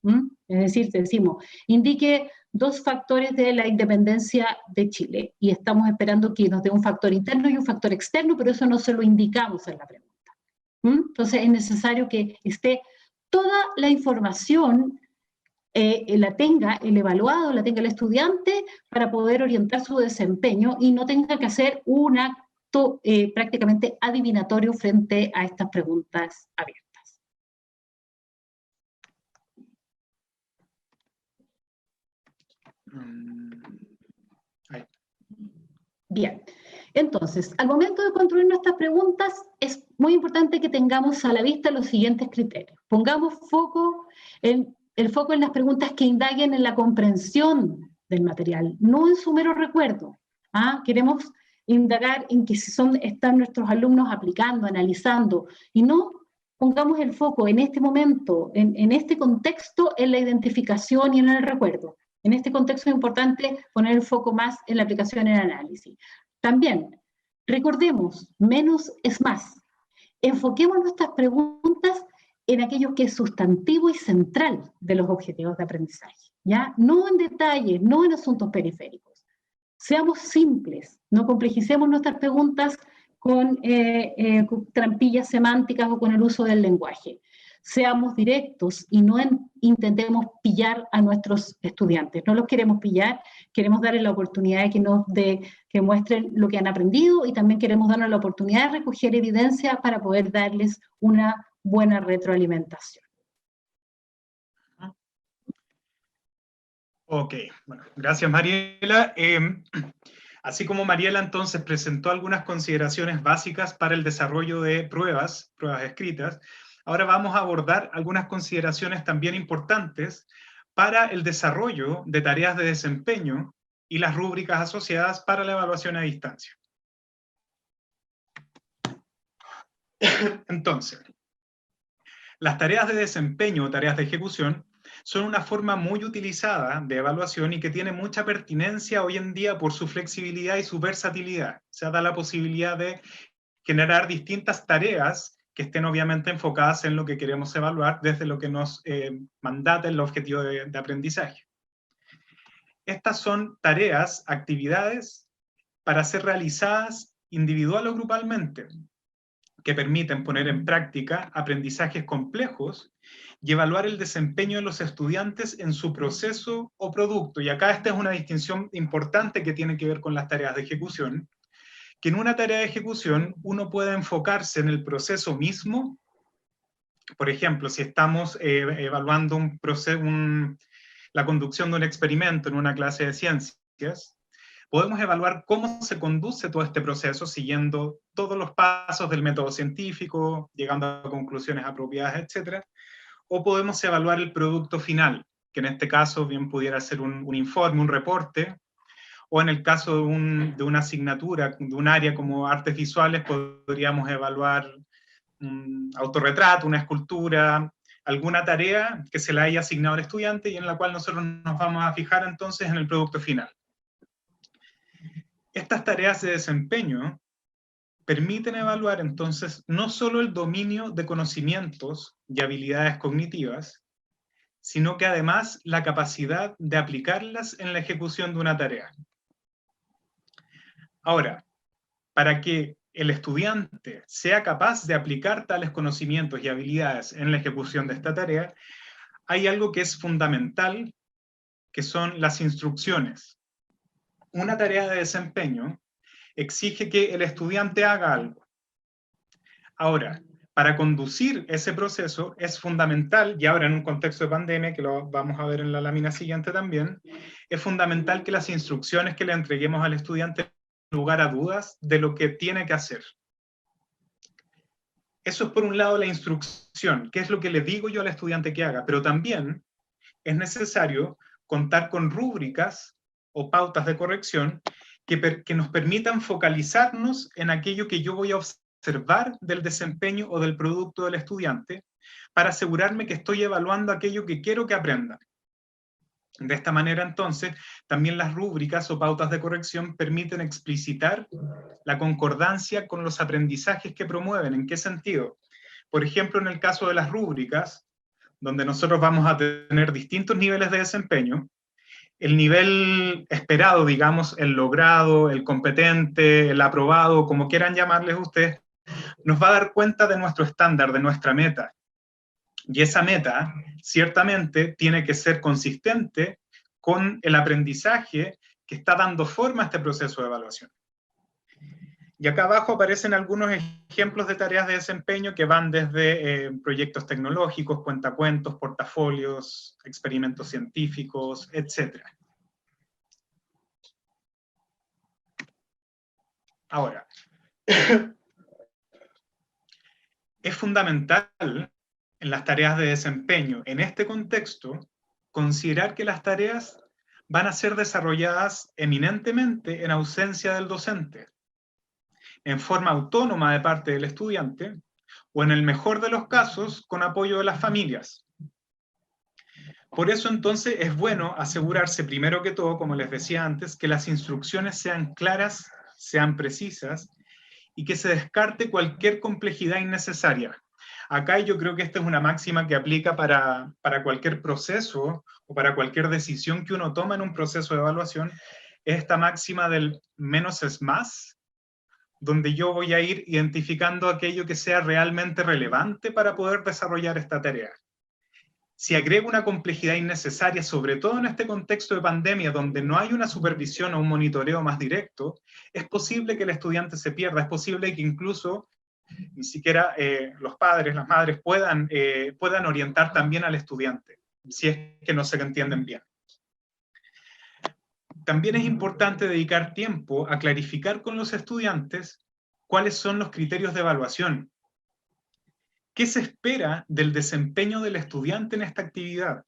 Es decir, decimos, indique 2 factores de la independencia de Chile y estamos esperando que nos dé un factor interno y un factor externo, pero eso no se lo indicamos en la pregunta. Entonces es necesario que esté toda la información, la tenga el evaluado, la tenga el estudiante para poder orientar su desempeño y no tenga que hacer un acto prácticamente adivinatorio frente a estas preguntas abiertas. Bien, entonces, al momento de construir nuestras preguntas, es muy importante que tengamos a la vista los siguientes criterios. Pongamos el foco en las preguntas que indaguen en la comprensión del material, no en su mero recuerdo. Queremos indagar en que están nuestros alumnos aplicando, analizando, y no pongamos el foco en este momento, en este contexto, en la identificación y en el recuerdo. En este contexto es importante poner el foco más en la aplicación y el análisis. También, recordemos, menos es más. Enfoquemos nuestras preguntas en aquello que es sustantivo y central de los objetivos de aprendizaje, ¿ya? No en detalles, no en asuntos periféricos. Seamos simples, no complejicemos nuestras preguntas con trampillas semánticas o con el uso del lenguaje. Seamos directos y no intentemos pillar a nuestros estudiantes. No los queremos pillar, queremos darles la oportunidad de que muestren lo que han aprendido y también queremos darles la oportunidad de recoger evidencia para poder darles una buena retroalimentación. Ok, bueno, gracias Mariela. Así como Mariela entonces presentó algunas consideraciones básicas para el desarrollo de pruebas escritas, ahora vamos a abordar algunas consideraciones también importantes para el desarrollo de tareas de desempeño y las rúbricas asociadas para la evaluación a distancia. Entonces, las tareas de desempeño o tareas de ejecución son una forma muy utilizada de evaluación y que tiene mucha pertinencia hoy en día por su flexibilidad y su versatilidad. Se da la posibilidad de generar distintas tareas que estén obviamente enfocadas en lo que queremos evaluar desde lo que nos mandata el objetivo de aprendizaje. Estas son tareas, actividades para ser realizadas individual o grupalmente, que permiten poner en práctica aprendizajes complejos y evaluar el desempeño de los estudiantes en su proceso o producto. Y acá esta es una distinción importante que tiene que ver con las tareas de ejecución, que en una tarea de ejecución uno puede enfocarse en el proceso mismo. Por ejemplo, si estamos evaluando la conducción de un experimento en una clase de ciencias, podemos evaluar cómo se conduce todo este proceso siguiendo todos los pasos del método científico, llegando a conclusiones apropiadas, etc. O podemos evaluar el producto final, que en este caso bien pudiera ser un informe, un reporte, o en el caso de una asignatura, de un área como artes visuales, podríamos evaluar un autorretrato, una escultura, alguna tarea que se le haya asignado al estudiante y en la cual nosotros nos vamos a fijar entonces en el producto final. Estas tareas de desempeño permiten evaluar entonces no solo el dominio de conocimientos y habilidades cognitivas, sino que además la capacidad de aplicarlas en la ejecución de una tarea. Ahora, para que el estudiante sea capaz de aplicar tales conocimientos y habilidades en la ejecución de esta tarea, hay algo que es fundamental, que son las instrucciones. Una tarea de desempeño exige que el estudiante haga algo. Ahora, para conducir ese proceso es fundamental, y ahora en un contexto de pandemia, que lo vamos a ver en la lámina siguiente también, es fundamental que las instrucciones que le entreguemos al estudiante den lugar a dudas de lo que tiene que hacer. Eso es por un lado la instrucción, qué es lo que le digo yo al estudiante que haga, pero también es necesario contar con rúbricas o pautas de corrección que nos permitan focalizarnos en aquello que yo voy a observar del desempeño o del producto del estudiante para asegurarme que estoy evaluando aquello que quiero que aprenda. De esta manera, entonces, también las rúbricas o pautas de corrección permiten explicitar la concordancia con los aprendizajes que promueven. ¿En qué sentido? Por ejemplo, en el caso de las rúbricas, donde nosotros vamos a tener distintos niveles de desempeño, el nivel esperado, digamos, el logrado, el competente, el aprobado, como quieran llamarles ustedes, nos va a dar cuenta de nuestro estándar, de nuestra meta. Y esa meta, ciertamente, tiene que ser consistente con el aprendizaje que está dando forma a este proceso de evaluación. Y acá abajo aparecen algunos ejemplos de tareas de desempeño que van desde proyectos tecnológicos, cuentacuentos, portafolios, experimentos científicos, etc. Ahora, es fundamental en las tareas de desempeño, en este contexto, considerar que las tareas van a ser desarrolladas eminentemente en ausencia del docente, en forma autónoma de parte del estudiante, o en el mejor de los casos, con apoyo de las familias. Por eso entonces es bueno asegurarse primero que todo, como les decía antes, que las instrucciones sean claras, sean precisas, y que se descarte cualquier complejidad innecesaria. Acá yo creo que esta es una máxima que aplica para cualquier proceso o para cualquier decisión que uno toma en un proceso de evaluación, es esta máxima del menos es más, donde yo voy a ir identificando aquello que sea realmente relevante para poder desarrollar esta tarea. Si agrego una complejidad innecesaria, sobre todo en este contexto de pandemia, donde no hay una supervisión o un monitoreo más directo, es posible que el estudiante se pierda, es posible que incluso ni siquiera los padres, las madres puedan orientar también al estudiante, si es que no se entienden bien. También es importante dedicar tiempo a clarificar con los estudiantes cuáles son los criterios de evaluación. ¿Qué se espera del desempeño del estudiante en esta actividad?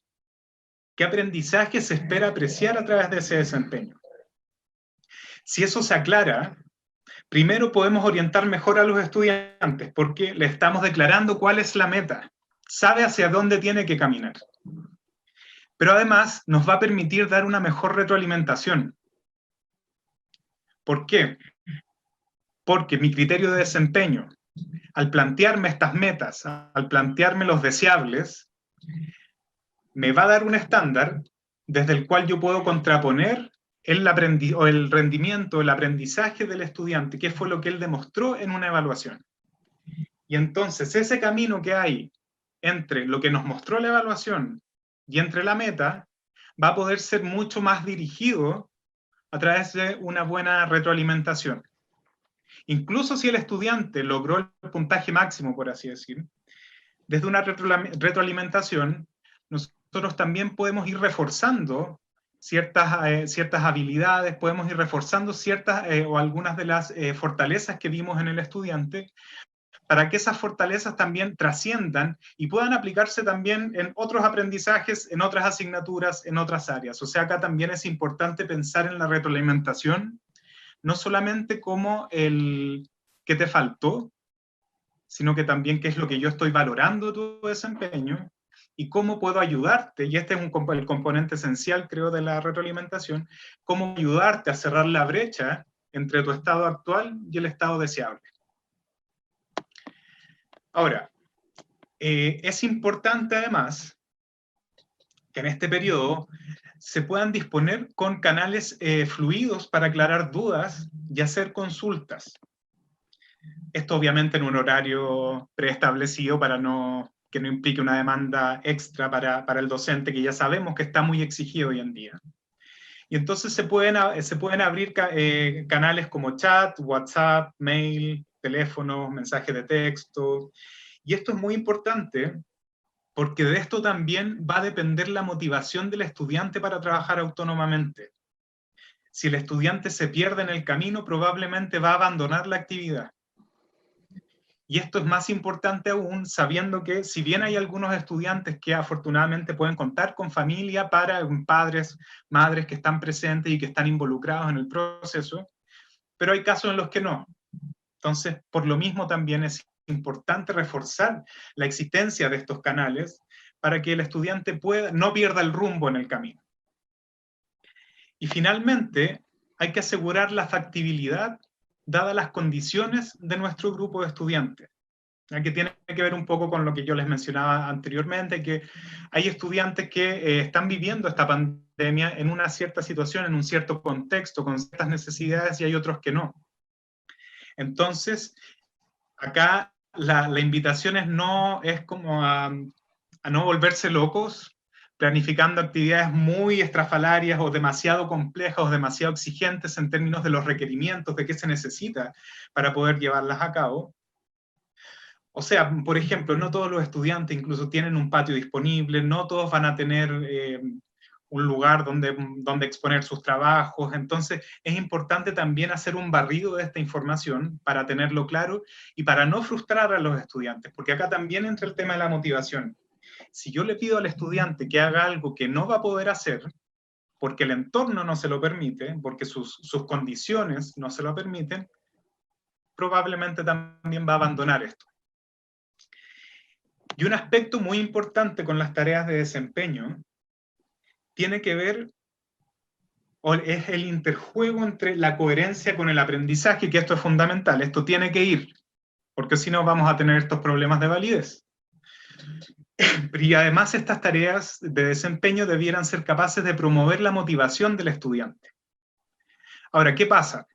¿Qué aprendizaje se espera apreciar a través de ese desempeño? Si eso se aclara, primero podemos orientar mejor a los estudiantes, porque le estamos declarando cuál es la meta, sabe hacia dónde tiene que caminar. Pero además nos va a permitir dar una mejor retroalimentación. ¿Por qué? Porque mi criterio de desempeño, al plantearme estas metas, al plantearme los deseables, me va a dar un estándar desde el cual yo puedo contraponer el rendimiento, el aprendizaje del estudiante, qué fue lo que él demostró en una evaluación. Y entonces ese camino que hay entre lo que nos mostró la evaluación y entre la meta, va a poder ser mucho más dirigido a través de una buena retroalimentación. Incluso si el estudiante logró el puntaje máximo, por así decir, desde una retroalimentación, nosotros también podemos ir reforzando ciertas habilidades, podemos ir reforzando ciertas o algunas de las fortalezas que vimos en el estudiante, para que esas fortalezas también trasciendan y puedan aplicarse también en otros aprendizajes, en otras asignaturas, en otras áreas. O sea, acá también es importante pensar en la retroalimentación, no solamente como el que te faltó, sino que también qué es lo que yo estoy valorando tu desempeño y cómo puedo ayudarte, y este es el componente esencial, creo, de la retroalimentación, cómo ayudarte a cerrar la brecha entre tu estado actual y el estado deseable. Ahora, es importante además que en este periodo se puedan disponer con canales fluidos para aclarar dudas y hacer consultas. Esto obviamente en un horario preestablecido para que no implique una demanda extra para el docente, que ya sabemos que está muy exigido hoy en día. Y entonces se pueden abrir canales como chat, WhatsApp, mail, teléfono, mensajes de texto. Y esto es muy importante porque de esto también va a depender la motivación del estudiante para trabajar autónomamente. Si el estudiante se pierde en el camino, probablemente va a abandonar la actividad. Y esto es más importante aún sabiendo que, si bien hay algunos estudiantes que afortunadamente pueden contar con familia, padres, madres que están presentes y que están involucrados en el proceso, pero hay casos en los que no. Entonces, por lo mismo también es importante reforzar la existencia de estos canales para que el estudiante no pierda el rumbo en el camino. Y finalmente, hay que asegurar la factibilidad dadas las condiciones de nuestro grupo de estudiantes, que tiene que ver un poco con lo que yo les mencionaba anteriormente, que hay estudiantes que están viviendo esta pandemia en una cierta situación, en un cierto contexto, con ciertas necesidades, y hay otros que no. Entonces, acá la invitación es como a no volverse locos, planificando actividades muy estrafalarias o demasiado complejas o demasiado exigentes en términos de los requerimientos, de qué se necesita para poder llevarlas a cabo. O sea, por ejemplo, no todos los estudiantes incluso tienen un patio disponible, no todos van a tener un lugar donde exponer sus trabajos. Entonces, es importante también hacer un barrido de esta información para tenerlo claro y para no frustrar a los estudiantes, porque acá también entra el tema de la motivación. Si yo le pido al estudiante que haga algo que no va a poder hacer, porque el entorno no se lo permite, porque sus condiciones no se lo permiten, probablemente también va a abandonar esto. Y un aspecto muy importante con las tareas de desempeño tiene que ver, o es el interjuego entre la coherencia con el aprendizaje, que esto es fundamental, esto tiene que ir, porque si no vamos a tener estos problemas de validez. Y además estas tareas de desempeño debieran ser capaces de promover la motivación del estudiante. Ahora, ¿qué pasa?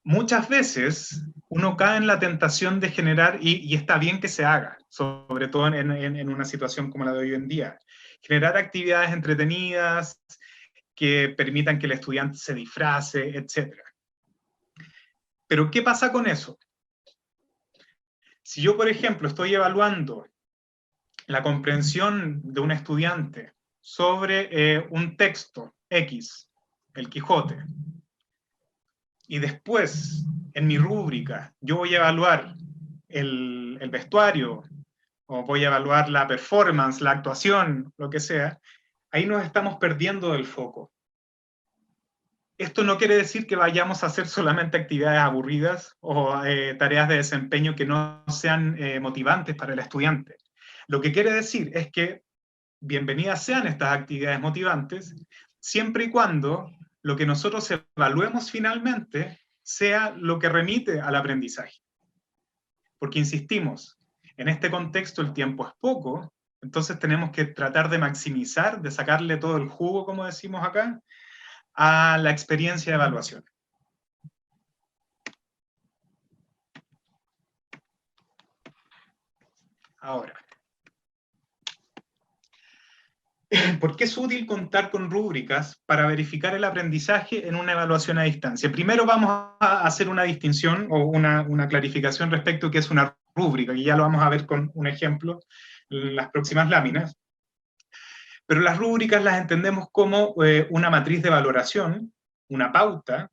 Muchas veces uno cae en la tentación de generar, y está bien que se haga, sobre todo en una situación como la de hoy en día, generar actividades entretenidas que permitan que el estudiante se disfrace, etc. Pero ¿qué pasa con eso? Si yo, por ejemplo, estoy evaluando la comprensión de un estudiante sobre un texto X, el Quijote, y después, en mi rúbrica, yo voy a evaluar el vestuario, o voy a evaluar la performance, la actuación, lo que sea, ahí nos estamos perdiendo del foco. Esto no quiere decir que vayamos a hacer solamente actividades aburridas o tareas de desempeño que no sean motivantes para el estudiante. Lo que quiere decir es que bienvenidas sean estas actividades motivantes, siempre y cuando lo que nosotros evaluemos finalmente sea lo que remite al aprendizaje. Porque insistimos, en este contexto el tiempo es poco, entonces tenemos que tratar de maximizar, de sacarle todo el jugo, como decimos acá, a la experiencia de evaluación. Ahora, ¿por qué es útil contar con rúbricas para verificar el aprendizaje en una evaluación a distancia? Primero vamos a hacer una distinción o una clarificación respecto a qué es una rúbrica, que ya lo vamos a ver con un ejemplo en las próximas láminas. Pero las rúbricas las entendemos como una matriz de valoración, una pauta,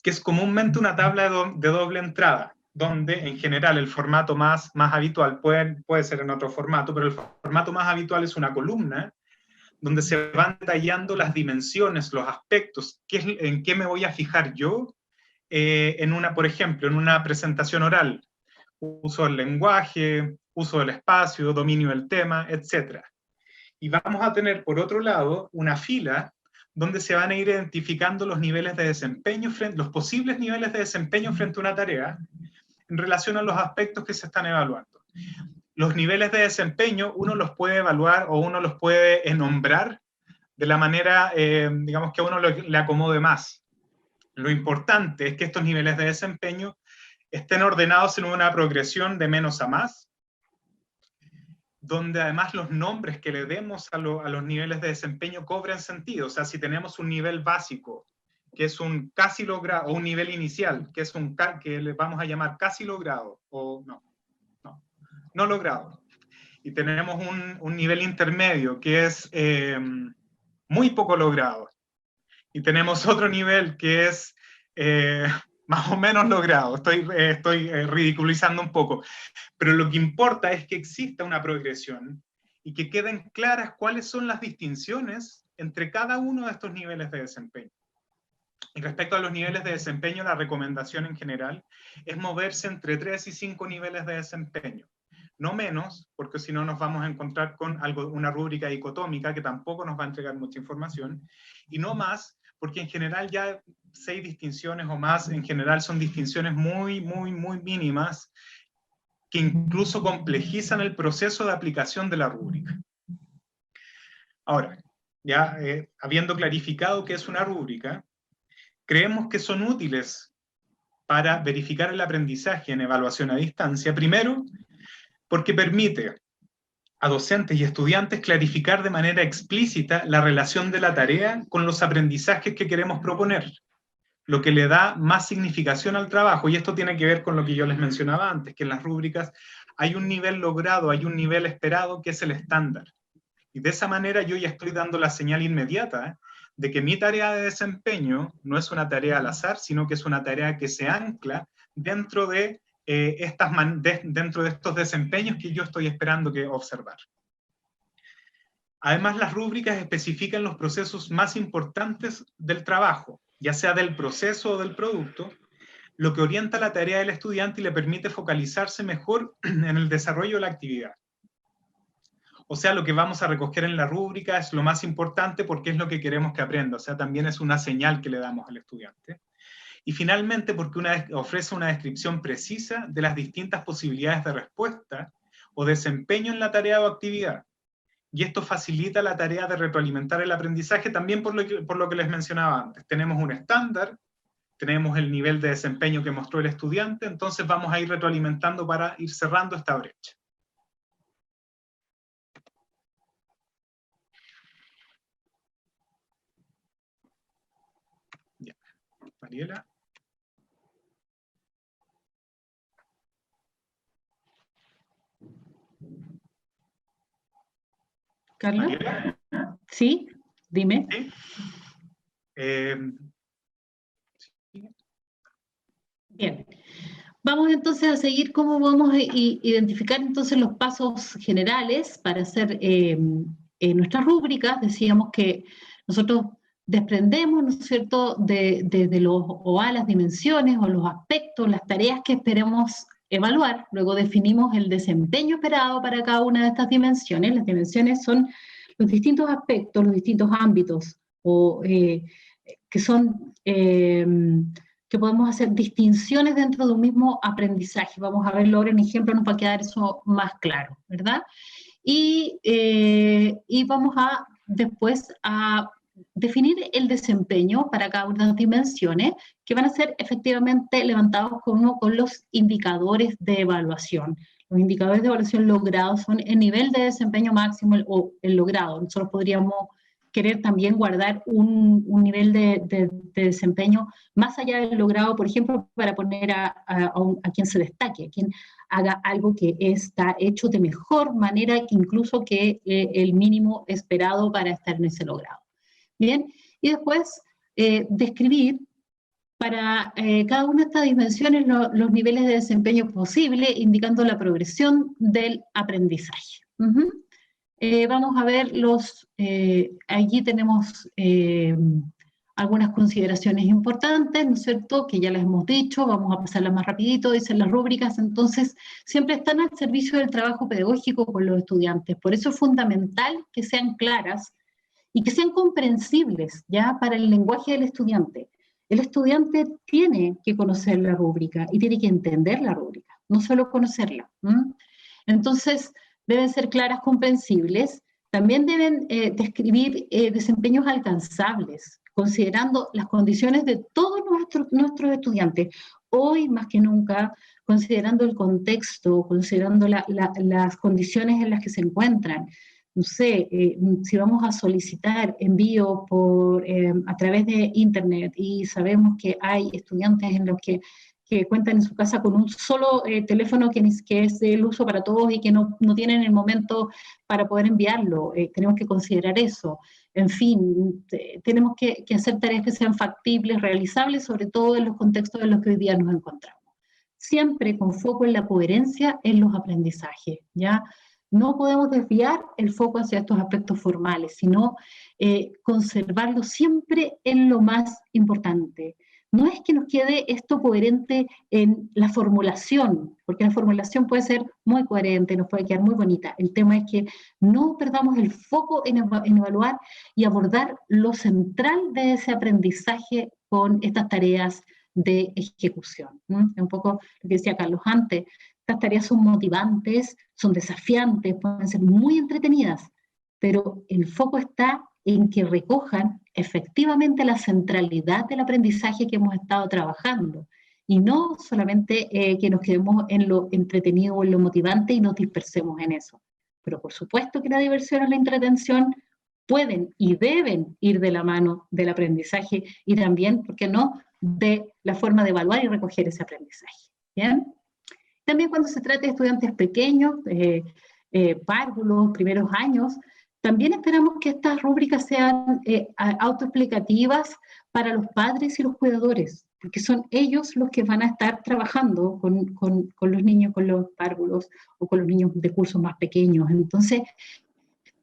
que es comúnmente una tabla de doble entrada, donde en general el formato más habitual puede ser en otro formato, pero el formato más habitual es una columna, donde se van detallando las dimensiones, los aspectos, en qué me voy a fijar yo, por ejemplo, en una presentación oral, uso del lenguaje, uso del espacio, dominio del tema, etc. Y vamos a tener, por otro lado, una fila donde se van a ir identificando los niveles de desempeño, los posibles niveles de desempeño frente a una tarea en relación a los aspectos que se están evaluando. Los niveles de desempeño uno los puede evaluar o uno los puede nombrar de la manera, digamos, que a uno le acomode más. Lo importante es que estos niveles de desempeño estén ordenados en una progresión de menos a más, donde además los nombres que le demos a los niveles de desempeño cobren sentido. O sea, si tenemos un nivel básico, que es un casi logrado, o un nivel inicial, que es que le vamos a llamar casi logrado, o no logrado. y tenemos un nivel intermedio que es muy poco logrado, y tenemos otro nivel que es más o menos logrado. Estoy ridiculizando un poco, pero lo que importa es que exista una progresión y que queden claras cuáles son las distinciones entre cada uno de estos niveles de desempeño. Y respecto a los niveles de desempeño, la recomendación en general es moverse entre 3 y 5 niveles de desempeño. No menos, porque si no nos vamos a encontrar con una rúbrica dicotómica que tampoco nos va a entregar mucha información, y no más, porque en general ya 6 distinciones o más, en general son distinciones muy mínimas, que incluso complejizan el proceso de aplicación de la rúbrica. Ahora, ya habiendo clarificado qué es una rúbrica, creemos que son útiles para verificar el aprendizaje en evaluación a distancia, primero, porque permite a docentes y estudiantes clarificar de manera explícita la relación de la tarea con los aprendizajes que queremos proponer, lo que le da más significación al trabajo, y esto tiene que ver con lo que yo les mencionaba antes, que en las rúbricas hay un nivel logrado, hay un nivel esperado que es el estándar, y de esa manera yo ya estoy dando la señal inmediata de que mi tarea de desempeño no es una tarea al azar, sino que es una tarea que se ancla dentro de dentro de estos desempeños que yo estoy esperando observar. Además, las rúbricas especifican los procesos más importantes del trabajo, ya sea del proceso o del producto, lo que orienta la tarea del estudiante y le permite focalizarse mejor en el desarrollo de la actividad. O sea, lo que vamos a recoger en la rúbrica es lo más importante porque es lo que queremos que aprenda, o sea, también es una señal que le damos al estudiante. Y finalmente, porque ofrece una descripción precisa de las distintas posibilidades de respuesta o desempeño en la tarea o actividad. Y esto facilita la tarea de retroalimentar el aprendizaje también por lo que les mencionaba antes. Tenemos un estándar, tenemos el nivel de desempeño que mostró el estudiante, entonces vamos a ir retroalimentando para ir cerrando esta brecha. Ya. Mariela. Carlos. ¿Sí? Dime. ¿Sí? Bien. Vamos entonces a seguir cómo vamos a identificar entonces los pasos generales para hacer nuestras rúbricas. Decíamos que nosotros desprendemos, ¿no es cierto?, de los OA, las dimensiones o los aspectos, las tareas que esperemos evaluar. Luego definimos el desempeño esperado para cada una de estas dimensiones. Las dimensiones son los distintos aspectos, los distintos ámbitos, que son... que podemos hacer distinciones dentro de un mismo aprendizaje. Vamos a verlo ahora en ejemplo, nos va a quedar eso más claro, ¿verdad? Y vamos a después a definir el desempeño para cada una de las dimensiones, que van a ser efectivamente levantados con los indicadores de evaluación. Los indicadores de evaluación logrados son el nivel de desempeño máximo o el logrado. Nosotros podríamos querer también guardar un nivel de desempeño más allá del logrado, por ejemplo, para poner a quien se destaque, a quien haga algo que está hecho de mejor manera que incluso que el mínimo esperado para estar en ese logrado. Bien, y después describir para cada una de estas dimensiones los niveles de desempeño posibles, indicando la progresión del aprendizaje. Vamos a ver allí tenemos algunas consideraciones importantes, ¿no es cierto?, que ya les hemos dicho, vamos a pasarlas más rapidito, dicen las rúbricas, entonces siempre están al servicio del trabajo pedagógico con los estudiantes, por eso es fundamental que sean claras y que sean comprensibles, ya, para el lenguaje del estudiante. El estudiante tiene que conocer la rúbrica y tiene que entender la rúbrica, no solo conocerla. Entonces, deben ser claras, comprensibles, también deben describir desempeños alcanzables, considerando las condiciones de todos nuestros estudiantes. Hoy, más que nunca, considerando el contexto, considerando las condiciones en las que se encuentran. No sé, si vamos a solicitar envío a través de Internet y sabemos que hay estudiantes en los que que cuentan en su casa con un solo teléfono que es el uso para todos y que no tienen el momento para poder enviarlo. Tenemos que considerar eso. En fin, tenemos que hacer tareas que sean factibles, realizables, sobre todo en los contextos en los que hoy día nos encontramos. Siempre con foco en la coherencia en los aprendizajes, ¿ya? No podemos desviar el foco hacia estos aspectos formales, sino conservarlo siempre en lo más importante. No es que nos quede esto coherente en la formulación, porque la formulación puede ser muy coherente, nos puede quedar muy bonita. El tema es que no perdamos el foco en evaluar y abordar lo central de ese aprendizaje con estas tareas de ejecución. Es un poco lo que decía Carlos antes. Estas tareas son motivantes, son desafiantes, pueden ser muy entretenidas, pero el foco está en que recojan efectivamente la centralidad del aprendizaje que hemos estado trabajando y no solamente que nos quedemos en lo entretenido o en lo motivante y nos dispersemos en eso. Pero por supuesto que la diversión y la entretención pueden y deben ir de la mano del aprendizaje y también, ¿por qué no?, de la forma de evaluar y recoger ese aprendizaje. ¿Bien? También cuando se trata de estudiantes pequeños, párvulos, primeros años, también esperamos que estas rúbricas sean autoexplicativas para los padres y los cuidadores, porque son ellos los que van a estar trabajando con los niños, con los párvulos o con los niños de cursos más pequeños. Entonces,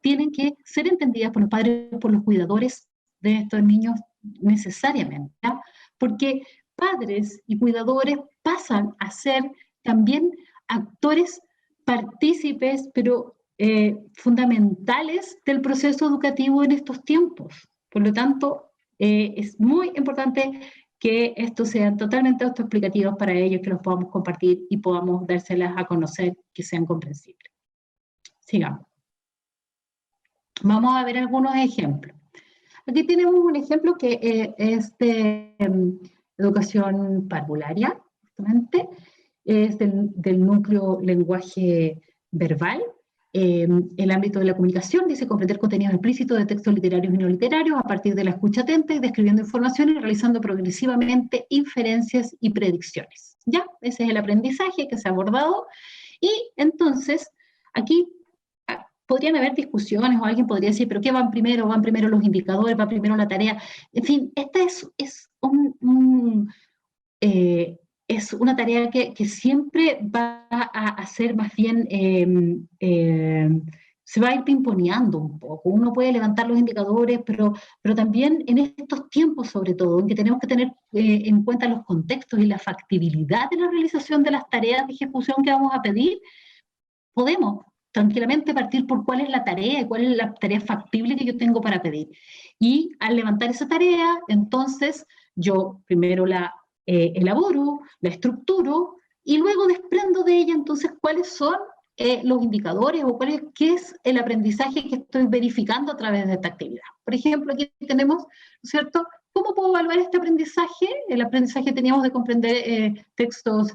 tienen que ser entendidas por los padres y por los cuidadores de estos niños necesariamente, ¿ya? Porque padres y cuidadores pasan a ser también actores partícipes, pero fundamentales del proceso educativo en estos tiempos. Por lo tanto, es muy importante que estos sean totalmente autoexplicativos para ellos, que los podamos compartir y podamos dárselas a conocer, que sean comprensibles. Sigamos. Vamos a ver algunos ejemplos. Aquí tenemos un ejemplo que es de educación parvularia, justamente, es del núcleo lenguaje verbal. El ámbito de la comunicación dice comprender contenidos explícitos de textos literarios y no literarios a partir de la escucha atenta y describiendo información y realizando progresivamente inferencias y predicciones. Ya, ese es el aprendizaje que se ha abordado. Y entonces, aquí podrían haber discusiones o alguien podría decir, pero ¿qué van primero? ¿Van primero los indicadores? ¿Va primero la tarea? En fin, esta es una tarea que siempre va a ser más bien, se va a ir pimponeando un poco. Uno puede levantar los indicadores, pero también en estos tiempos, sobre todo, en que tenemos que tener en cuenta los contextos y la factibilidad de la realización de las tareas de ejecución que vamos a pedir, podemos tranquilamente partir por cuál es la tarea y cuál es la tarea factible que yo tengo para pedir. Y al levantar esa tarea, entonces yo primero la elaboro, la estructuro y luego desprendo de ella entonces cuáles son los indicadores o qué es el aprendizaje que estoy verificando a través de esta actividad. Por ejemplo, aquí tenemos, ¿no es cierto?, ¿cómo puedo evaluar este aprendizaje? El aprendizaje teníamos de comprender textos,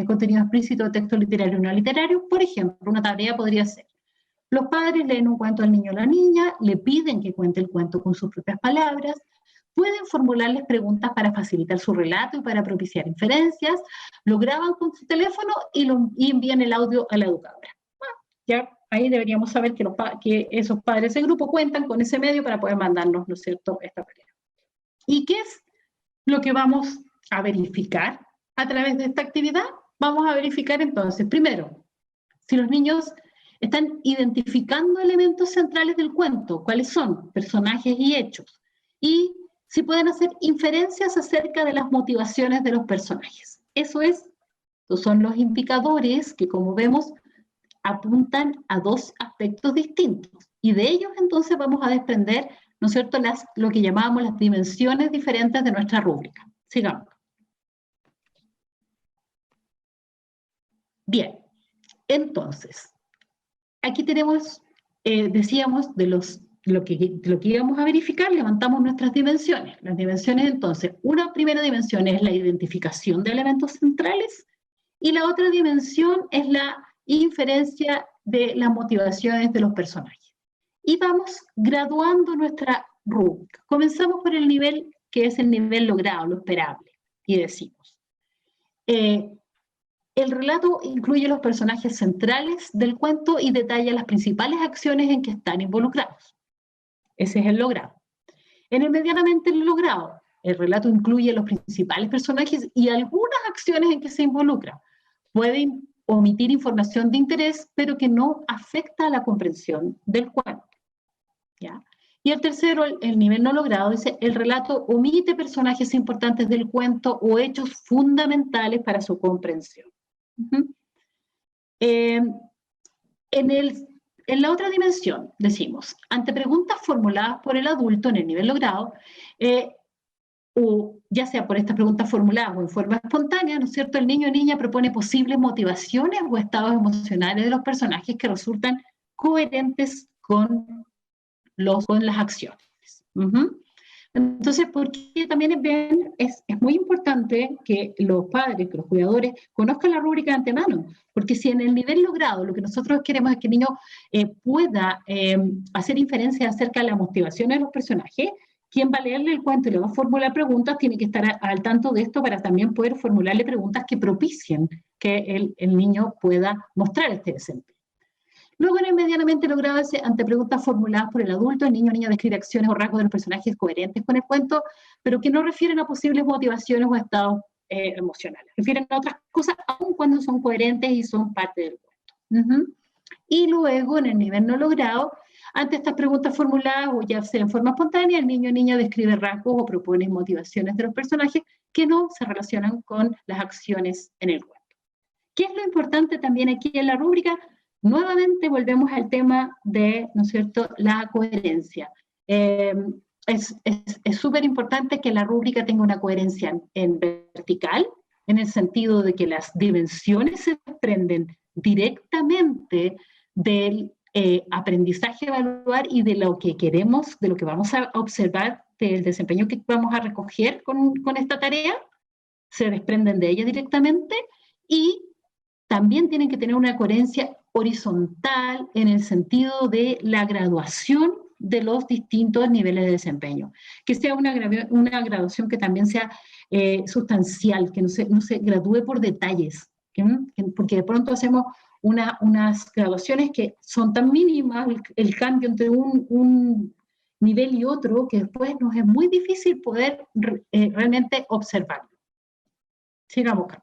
contenido explícito de texto literario y no literario. Por ejemplo, una tarea podría ser: los padres leen un cuento al niño o la niña, le piden que cuente el cuento con sus propias palabras, pueden formularles preguntas para facilitar su relato y para propiciar inferencias, lo graban con su teléfono y envían el audio a la educadora. Ya ahí deberíamos saber que esos padres de grupo cuentan con ese medio para poder mandarnos, ¿no es cierto?, esta tarea. ¿Y qué es lo que vamos a verificar a través de esta actividad? Vamos a verificar entonces, primero, si los niños están identificando elementos centrales del cuento, cuáles son personajes y hechos, y si pueden hacer inferencias acerca de las motivaciones de los personajes. Esos son los indicadores que, como vemos, apuntan a dos aspectos distintos. Y de ellos entonces vamos a desprender, ¿no es cierto?, lo que llamábamos las dimensiones diferentes de nuestra rúbrica. Sigamos. Bien, entonces, aquí tenemos, decíamos, de lo que íbamos a verificar, levantamos nuestras dimensiones. Las dimensiones, entonces, una primera dimensión es la identificación de elementos centrales y la otra dimensión es la inferencia de las motivaciones de los personajes. Y vamos graduando nuestra rúbrica. Comenzamos por el nivel que es el nivel logrado, lo esperable, y decimos: El relato incluye los personajes centrales del cuento y detalla las principales acciones en que están involucrados. Ese es el logrado. En el medianamente logrado, el relato incluye los principales personajes y algunas acciones en que se involucra. Puede omitir información de interés, pero que no afecta a la comprensión del cuento. ¿Ya? Y el tercero, el nivel no logrado, dice, el relato omite personajes importantes del cuento o hechos fundamentales para su comprensión. En la otra dimensión, decimos, ante preguntas formuladas por el adulto en el nivel logrado, o ya sea por estas preguntas formuladas o en forma espontánea, ¿no es cierto?, el niño o niña propone posibles motivaciones o estados emocionales de los personajes que resultan coherentes con las acciones. Entonces, porque también es muy importante que los padres, que los cuidadores, conozcan la rúbrica de antemano, porque si en el nivel logrado lo que nosotros queremos es que el niño pueda hacer inferencias acerca de las motivaciones de los personajes, quien va a leerle el cuento y le va a formular preguntas tiene que estar al tanto de esto para también poder formularle preguntas que propicien que el niño pueda mostrar este desempeño. Luego, en el medianamente logrado, ante preguntas formuladas por el adulto, el niño o niña describe acciones o rasgos de los personajes coherentes con el cuento, pero que no refieren a posibles motivaciones o estados emocionales. Refieren a otras cosas, aun cuando son coherentes y son parte del cuento. Y luego, en el nivel no logrado, ante estas preguntas formuladas, o ya sea en forma espontánea, el niño o niña describe rasgos o propone motivaciones de los personajes que no se relacionan con las acciones en el cuento. ¿Qué es lo importante también aquí en la rúbrica? Nuevamente volvemos al tema de, ¿no es cierto?, la coherencia. Es súper importante que la rúbrica tenga una coherencia en vertical, en el sentido de que las dimensiones se desprenden directamente del aprendizaje a evaluar y de lo que queremos, de lo que vamos a observar, del desempeño que vamos a recoger con esta tarea, se desprenden de ella directamente, y también tienen que tener una coherencia horizontal en el sentido de la graduación de los distintos niveles de desempeño. Que sea una graduación que también sea sustancial, que no se gradúe por detalles, porque de pronto hacemos unas graduaciones que son tan mínimas, el cambio entre un nivel y otro, que después nos es muy difícil poder realmente observarlo. Sigamos, Carlos.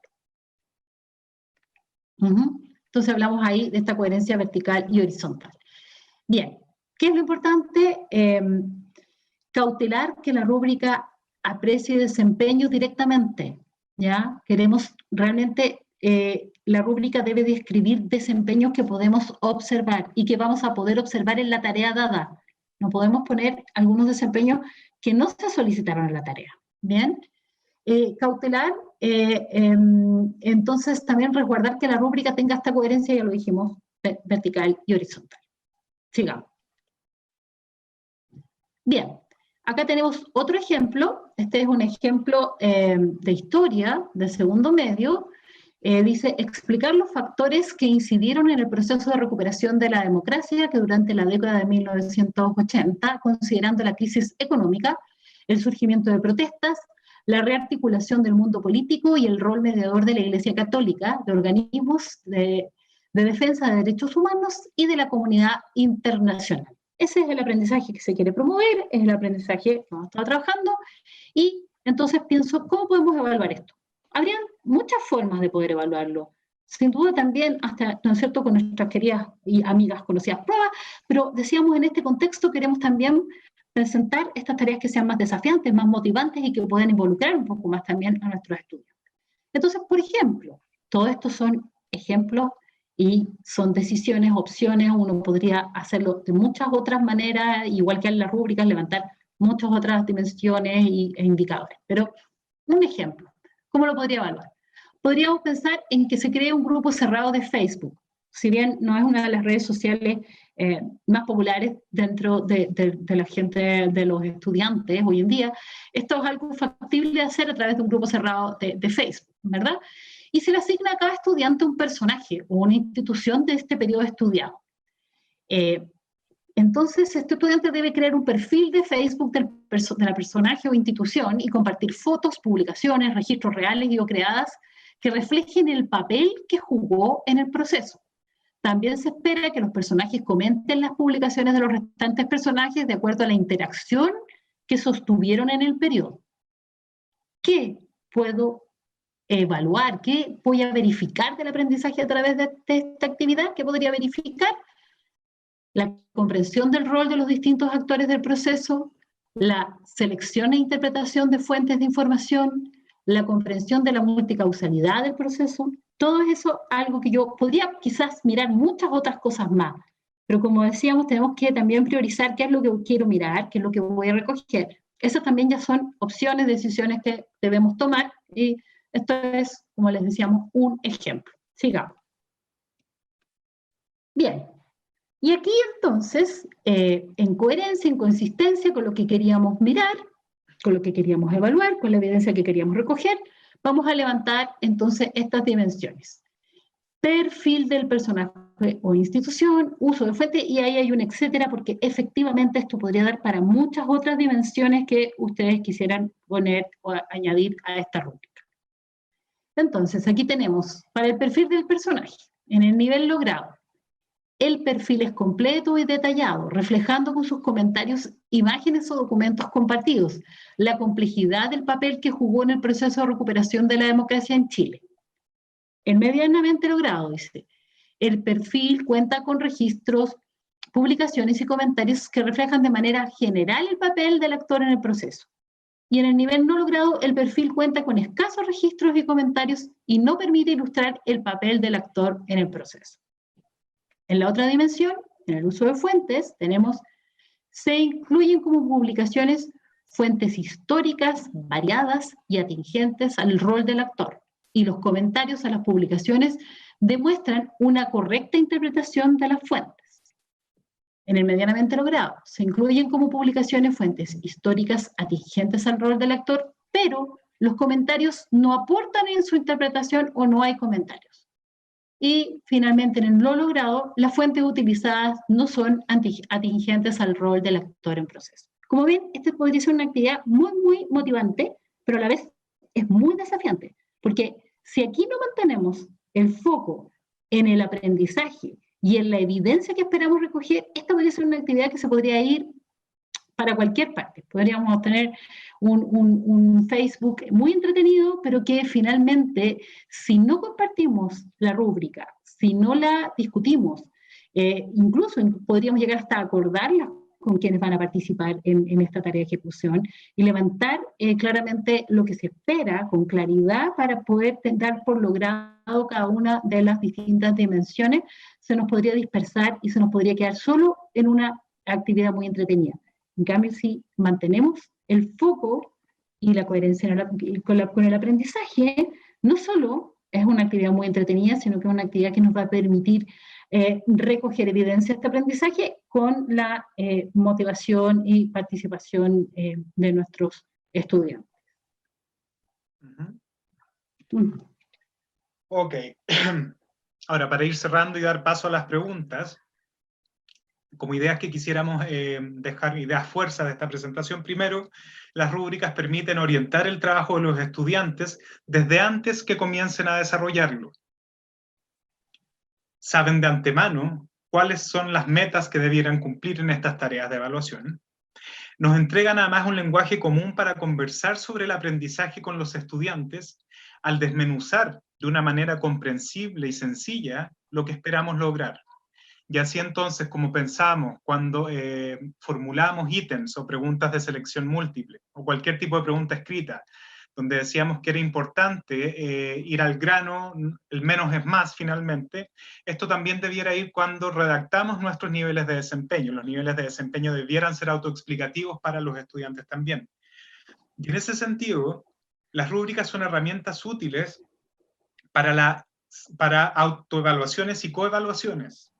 Entonces hablamos ahí de esta coherencia vertical y horizontal. Bien, ¿qué es lo importante? Cautelar que la rúbrica aprecie desempeño directamente, ¿ya? Queremos realmente, la rúbrica debe describir desempeños que podemos observar y que vamos a poder observar en la tarea dada. No podemos poner algunos desempeños que no se solicitaron en la tarea, ¿bien? Cautelar, entonces también resguardar que la rúbrica tenga esta coherencia, ya lo dijimos, vertical y horizontal. Sigamos. Bien, acá tenemos otro ejemplo. Este es un ejemplo de historia del segundo medio. Dice, explicar los factores que incidieron en el proceso de recuperación de la democracia que durante la década de 1980, considerando la crisis económica, el surgimiento de protestas, la rearticulación del mundo político y el rol mediador de la Iglesia Católica, de organismos de defensa de derechos humanos y de la comunidad internacional. Ese es el aprendizaje que se quiere promover, es el aprendizaje que vamos a estar trabajando, y entonces pienso, ¿cómo podemos evaluar esto? Habrían muchas formas de poder evaluarlo. Sin duda también, hasta, ¿no es cierto?, con nuestras queridas y amigas conocidas pruebas, pero decíamos, en este contexto queremos también presentar estas tareas que sean más desafiantes, más motivantes y que puedan involucrar un poco más también a nuestros estudiantes. Entonces, por ejemplo, todo esto son ejemplos y son decisiones, opciones. Uno podría hacerlo de muchas otras maneras, igual que en las rúbricas, levantar muchas otras dimensiones e indicadores. Pero un ejemplo, ¿cómo lo podría evaluar? Podríamos pensar en que se cree un grupo cerrado de Facebook. Si bien no es una de las redes sociales más populares dentro de la gente, de los estudiantes hoy en día, esto es algo factible de hacer a través de un grupo cerrado de Facebook, ¿verdad? Y se le asigna a cada estudiante un personaje o una institución de este periodo estudiado. Entonces, este estudiante debe crear un perfil de Facebook de la personaje o institución y compartir fotos, publicaciones, registros reales y o creadas que reflejen el papel que jugó en el proceso. También se espera que los personajes comenten las publicaciones de los restantes personajes de acuerdo a la interacción que sostuvieron en el periodo. ¿Qué puedo evaluar? ¿Qué voy a verificar del aprendizaje a través de esta actividad? ¿Qué podría verificar? La comprensión del rol de los distintos actores del proceso, la selección e interpretación de fuentes de información, la comprensión de la multicausalidad del proceso. Todo eso, algo que yo podría quizás mirar muchas otras cosas más, pero como decíamos, tenemos que también priorizar qué es lo que quiero mirar, qué es lo que voy a recoger. Esas también ya son opciones, decisiones que debemos tomar, y esto es, como les decíamos, un ejemplo. Sigamos. Bien, y aquí entonces, en coherencia, en consistencia con lo que queríamos mirar, con lo que queríamos evaluar, con la evidencia que queríamos recoger, vamos a levantar entonces estas dimensiones. Perfil del personaje o institución, uso de fuente, y ahí hay un etcétera, porque efectivamente esto podría dar para muchas otras dimensiones que ustedes quisieran poner o añadir a esta rúbrica. Entonces, aquí tenemos, para el perfil del personaje, en el nivel logrado, el perfil es completo y detallado, reflejando con sus comentarios imágenes o documentos compartidos, la complejidad del papel que jugó en el proceso de recuperación de la democracia en Chile. El medianamente logrado, dice, el perfil cuenta con registros, publicaciones y comentarios que reflejan de manera general el papel del actor en el proceso. Y en el nivel no logrado, el perfil cuenta con escasos registros y comentarios y no permite ilustrar el papel del actor en el proceso. En la otra dimensión, en el uso de fuentes, tenemos, se incluyen como publicaciones fuentes históricas, variadas y atingentes al rol del actor, y los comentarios a las publicaciones demuestran una correcta interpretación de las fuentes. En el medianamente logrado, se incluyen como publicaciones fuentes históricas atingentes al rol del actor, pero los comentarios no aportan en su interpretación o no hay comentarios. Y finalmente, en el no logrado, las fuentes utilizadas no son atingentes al rol del actor en proceso. Como ven, esta podría ser una actividad muy motivante, pero a la vez es muy desafiante, porque si aquí no mantenemos el foco en el aprendizaje y en la evidencia que esperamos recoger, esta podría ser una actividad que se podría ir para cualquier parte. Podríamos tener un Facebook muy entretenido, pero que finalmente, si no compartimos la rúbrica, si no la discutimos, incluso podríamos llegar hasta acordarla con quienes van a participar en esta tarea de ejecución y levantar claramente lo que se espera con claridad para poder dar por logrado cada una de las distintas dimensiones, se nos podría dispersar y se nos podría quedar solo en una actividad muy entretenida. En cambio, si mantenemos el foco y la coherencia con el aprendizaje, no solo es una actividad muy entretenida, sino que es una actividad que nos va a permitir recoger evidencia de este aprendizaje con la motivación y participación de nuestros estudiantes. Ok. Ahora, para ir cerrando y dar paso a las preguntas, como ideas que quisiéramos dejar, ideas fuerza de esta presentación, primero, las rúbricas permiten orientar el trabajo de los estudiantes desde antes que comiencen a desarrollarlo. Saben de antemano cuáles son las metas que debieran cumplir en estas tareas de evaluación. Nos entregan además un lenguaje común para conversar sobre el aprendizaje con los estudiantes al desmenuzar de una manera comprensible y sencilla lo que esperamos lograr. Y así entonces, como pensamos cuando formulamos ítems o preguntas de selección múltiple, o cualquier tipo de pregunta escrita, donde decíamos que era importante ir al grano, el menos es más finalmente, esto también debiera ir cuando redactamos nuestros niveles de desempeño. Los niveles de desempeño debieran ser autoexplicativos para los estudiantes también. Y en ese sentido, las rúbricas son herramientas útiles para autoevaluaciones y coevaluaciones.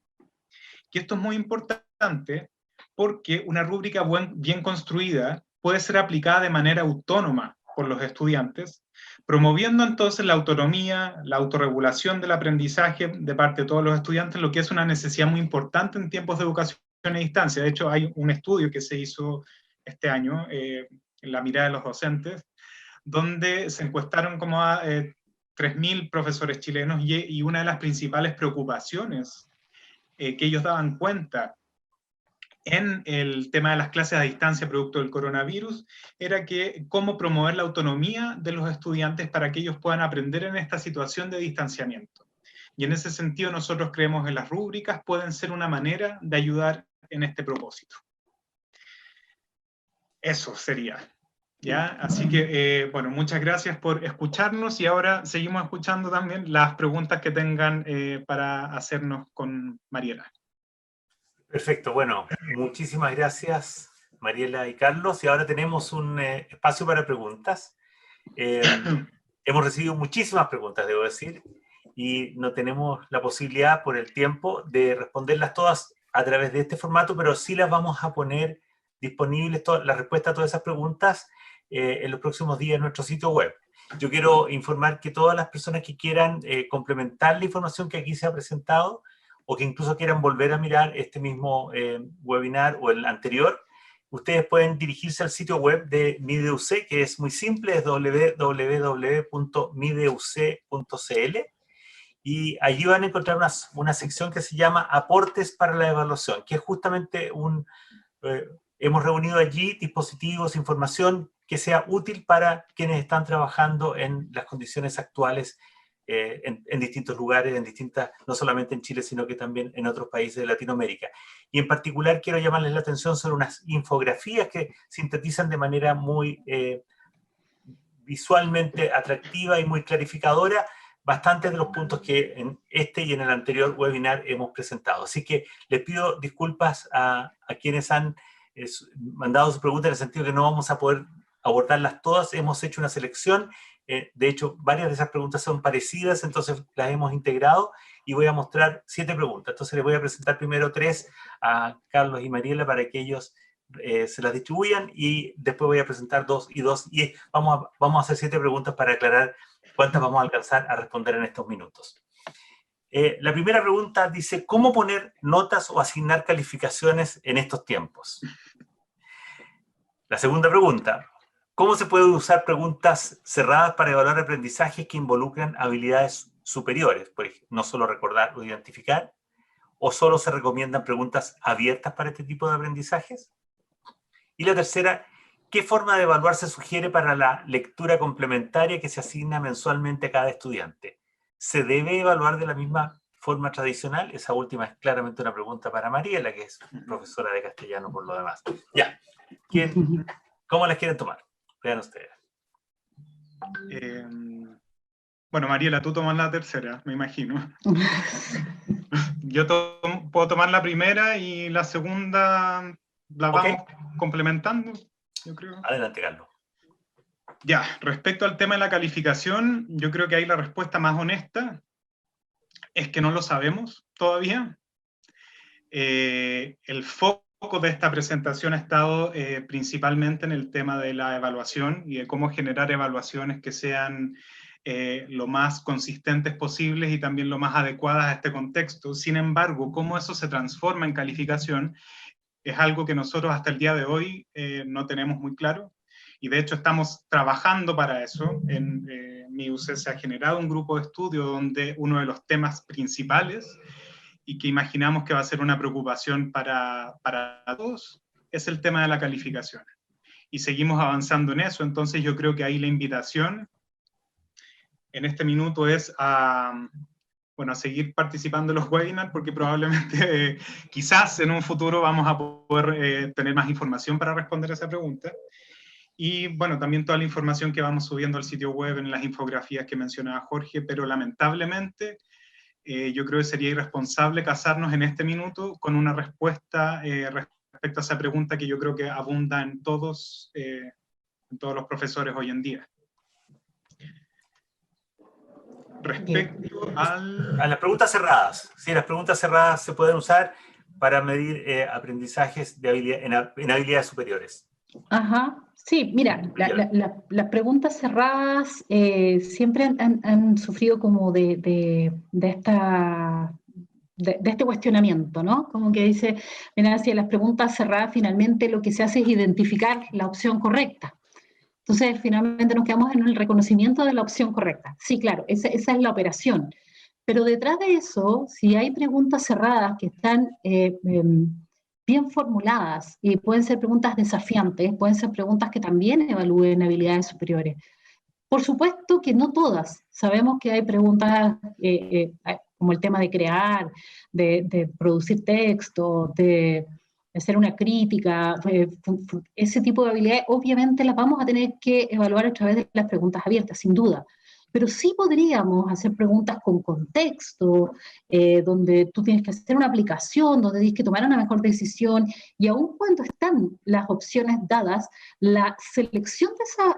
Y esto es muy importante porque una rúbrica bien construida puede ser aplicada de manera autónoma por los estudiantes, promoviendo entonces la autonomía, la autorregulación del aprendizaje de parte de todos los estudiantes, lo que es una necesidad muy importante en tiempos de educación a distancia. De hecho, hay un estudio que se hizo este año, en la mirada de los docentes, donde se encuestaron como a 3.000 profesores chilenos, y una de las principales preocupaciones que ellos daban cuenta en el tema de las clases a distancia producto del coronavirus, era que cómo promover la autonomía de los estudiantes para que ellos puedan aprender en esta situación de distanciamiento. Y en ese sentido nosotros creemos que las rúbricas pueden ser una manera de ayudar en este propósito. Eso sería. ¿Ya? Así que, bueno, muchas gracias por escucharnos, y ahora seguimos escuchando también las preguntas que tengan para hacernos con Mariela. Perfecto, bueno, muchísimas gracias Mariela y Carlos, y ahora tenemos un espacio para preguntas. Hemos recibido muchísimas preguntas, debo decir, y no tenemos la posibilidad por el tiempo de responderlas todas a través de este formato, pero sí las vamos a poner disponibles, la respuesta a todas esas preguntas en los próximos días en nuestro sitio web. Yo quiero informar que todas las personas que quieran complementar la información que aquí se ha presentado, o que incluso quieran volver a mirar este mismo webinar o el anterior, ustedes pueden dirigirse al sitio web de MIDEUC, que es muy simple, es www.mideuc.cl, y allí van a encontrar una sección que se llama Aportes para la Evaluación, que es justamente hemos reunido allí dispositivos, información que sea útil para quienes están trabajando en las condiciones actuales en distintos lugares, no solamente en Chile, sino que también en otros países de Latinoamérica. Y en particular quiero llamarles la atención sobre unas infografías que sintetizan de manera muy visualmente atractiva y muy clarificadora bastantes de los puntos que en este y en el anterior webinar hemos presentado. Así que les pido disculpas a quienes han mandado sus preguntas, en el sentido que no vamos a poder abordarlas todas. Hemos hecho una selección. De hecho, varias de esas preguntas son parecidas, entonces las hemos integrado, y voy a mostrar 7 preguntas. Entonces les voy a presentar primero 3 a Carlos y Mariela para que ellos se las distribuyan, y después voy a presentar 2 y 2, y vamos a hacer 7 preguntas para aclarar cuántas vamos a alcanzar a responder en estos minutos. La primera pregunta dice: ¿cómo poner notas o asignar calificaciones en estos tiempos? La segunda pregunta: ¿cómo se puede usar preguntas cerradas para evaluar aprendizajes que involucran habilidades superiores? Por ejemplo, no solo recordar o identificar, ¿o solo se recomiendan preguntas abiertas para este tipo de aprendizajes? Y la tercera: ¿qué forma de evaluar se sugiere para la lectura complementaria que se asigna mensualmente a cada estudiante? ¿Se debe evaluar de la misma forma tradicional? Esa última es claramente una pregunta para Mariela, que es profesora de castellano por lo demás. Ya. ¿Cómo las quieren tomar? Vean ustedes. Bueno, Mariela, tú tomas la tercera, me imagino. Yo puedo tomar la primera, y la segunda la vamos complementando, yo creo. Adelante, Carlos. Ya, respecto al tema de la calificación, yo creo que ahí la respuesta más honesta es que no lo sabemos todavía. El foco de esta presentación ha estado principalmente en el tema de la evaluación y de cómo generar evaluaciones que sean lo más consistentes posibles y también lo más adecuadas a este contexto. Sin embargo, cómo eso se transforma en calificación es algo que nosotros hasta el día de hoy no tenemos muy claro, y de hecho estamos trabajando para eso. En MIDEUC se ha generado un grupo de estudio donde uno de los temas principales, y que imaginamos que va a ser una preocupación para todos, es el tema de la calificación. Y seguimos avanzando en eso. Entonces yo creo que ahí la invitación en este minuto es a seguir participando en los webinars, porque probablemente quizás en un futuro vamos a poder tener más información para responder a esa pregunta. Y bueno, también toda la información que vamos subiendo al sitio web en las infografías que mencionaba Jorge, pero lamentablemente yo creo que sería irresponsable casarnos en este minuto con una respuesta respecto a esa pregunta que yo creo que abunda en todos los profesores hoy en día. Respecto a las preguntas cerradas. Sí, las preguntas cerradas se pueden usar para medir aprendizajes en habilidades superiores. Ajá, sí, mira, las preguntas cerradas siempre han sufrido como de este cuestionamiento, ¿no? Como que dice, mira, si las preguntas cerradas finalmente lo que se hace es identificar la opción correcta. Entonces, finalmente nos quedamos en el reconocimiento de la opción correcta. Sí, claro, esa es la operación. Pero detrás de eso, si hay preguntas cerradas que están bien formuladas, y pueden ser preguntas desafiantes, pueden ser preguntas que también evalúen habilidades superiores. Por supuesto que no todas. Sabemos que hay preguntas como el tema de crear, de producir texto, de hacer una crítica, ese tipo de habilidades, obviamente las vamos a tener que evaluar a través de las preguntas abiertas, sin duda. Pero sí podríamos hacer preguntas con contexto, donde tú tienes que hacer una aplicación, donde tienes que tomar una mejor decisión, y aun cuando están las opciones dadas, la selección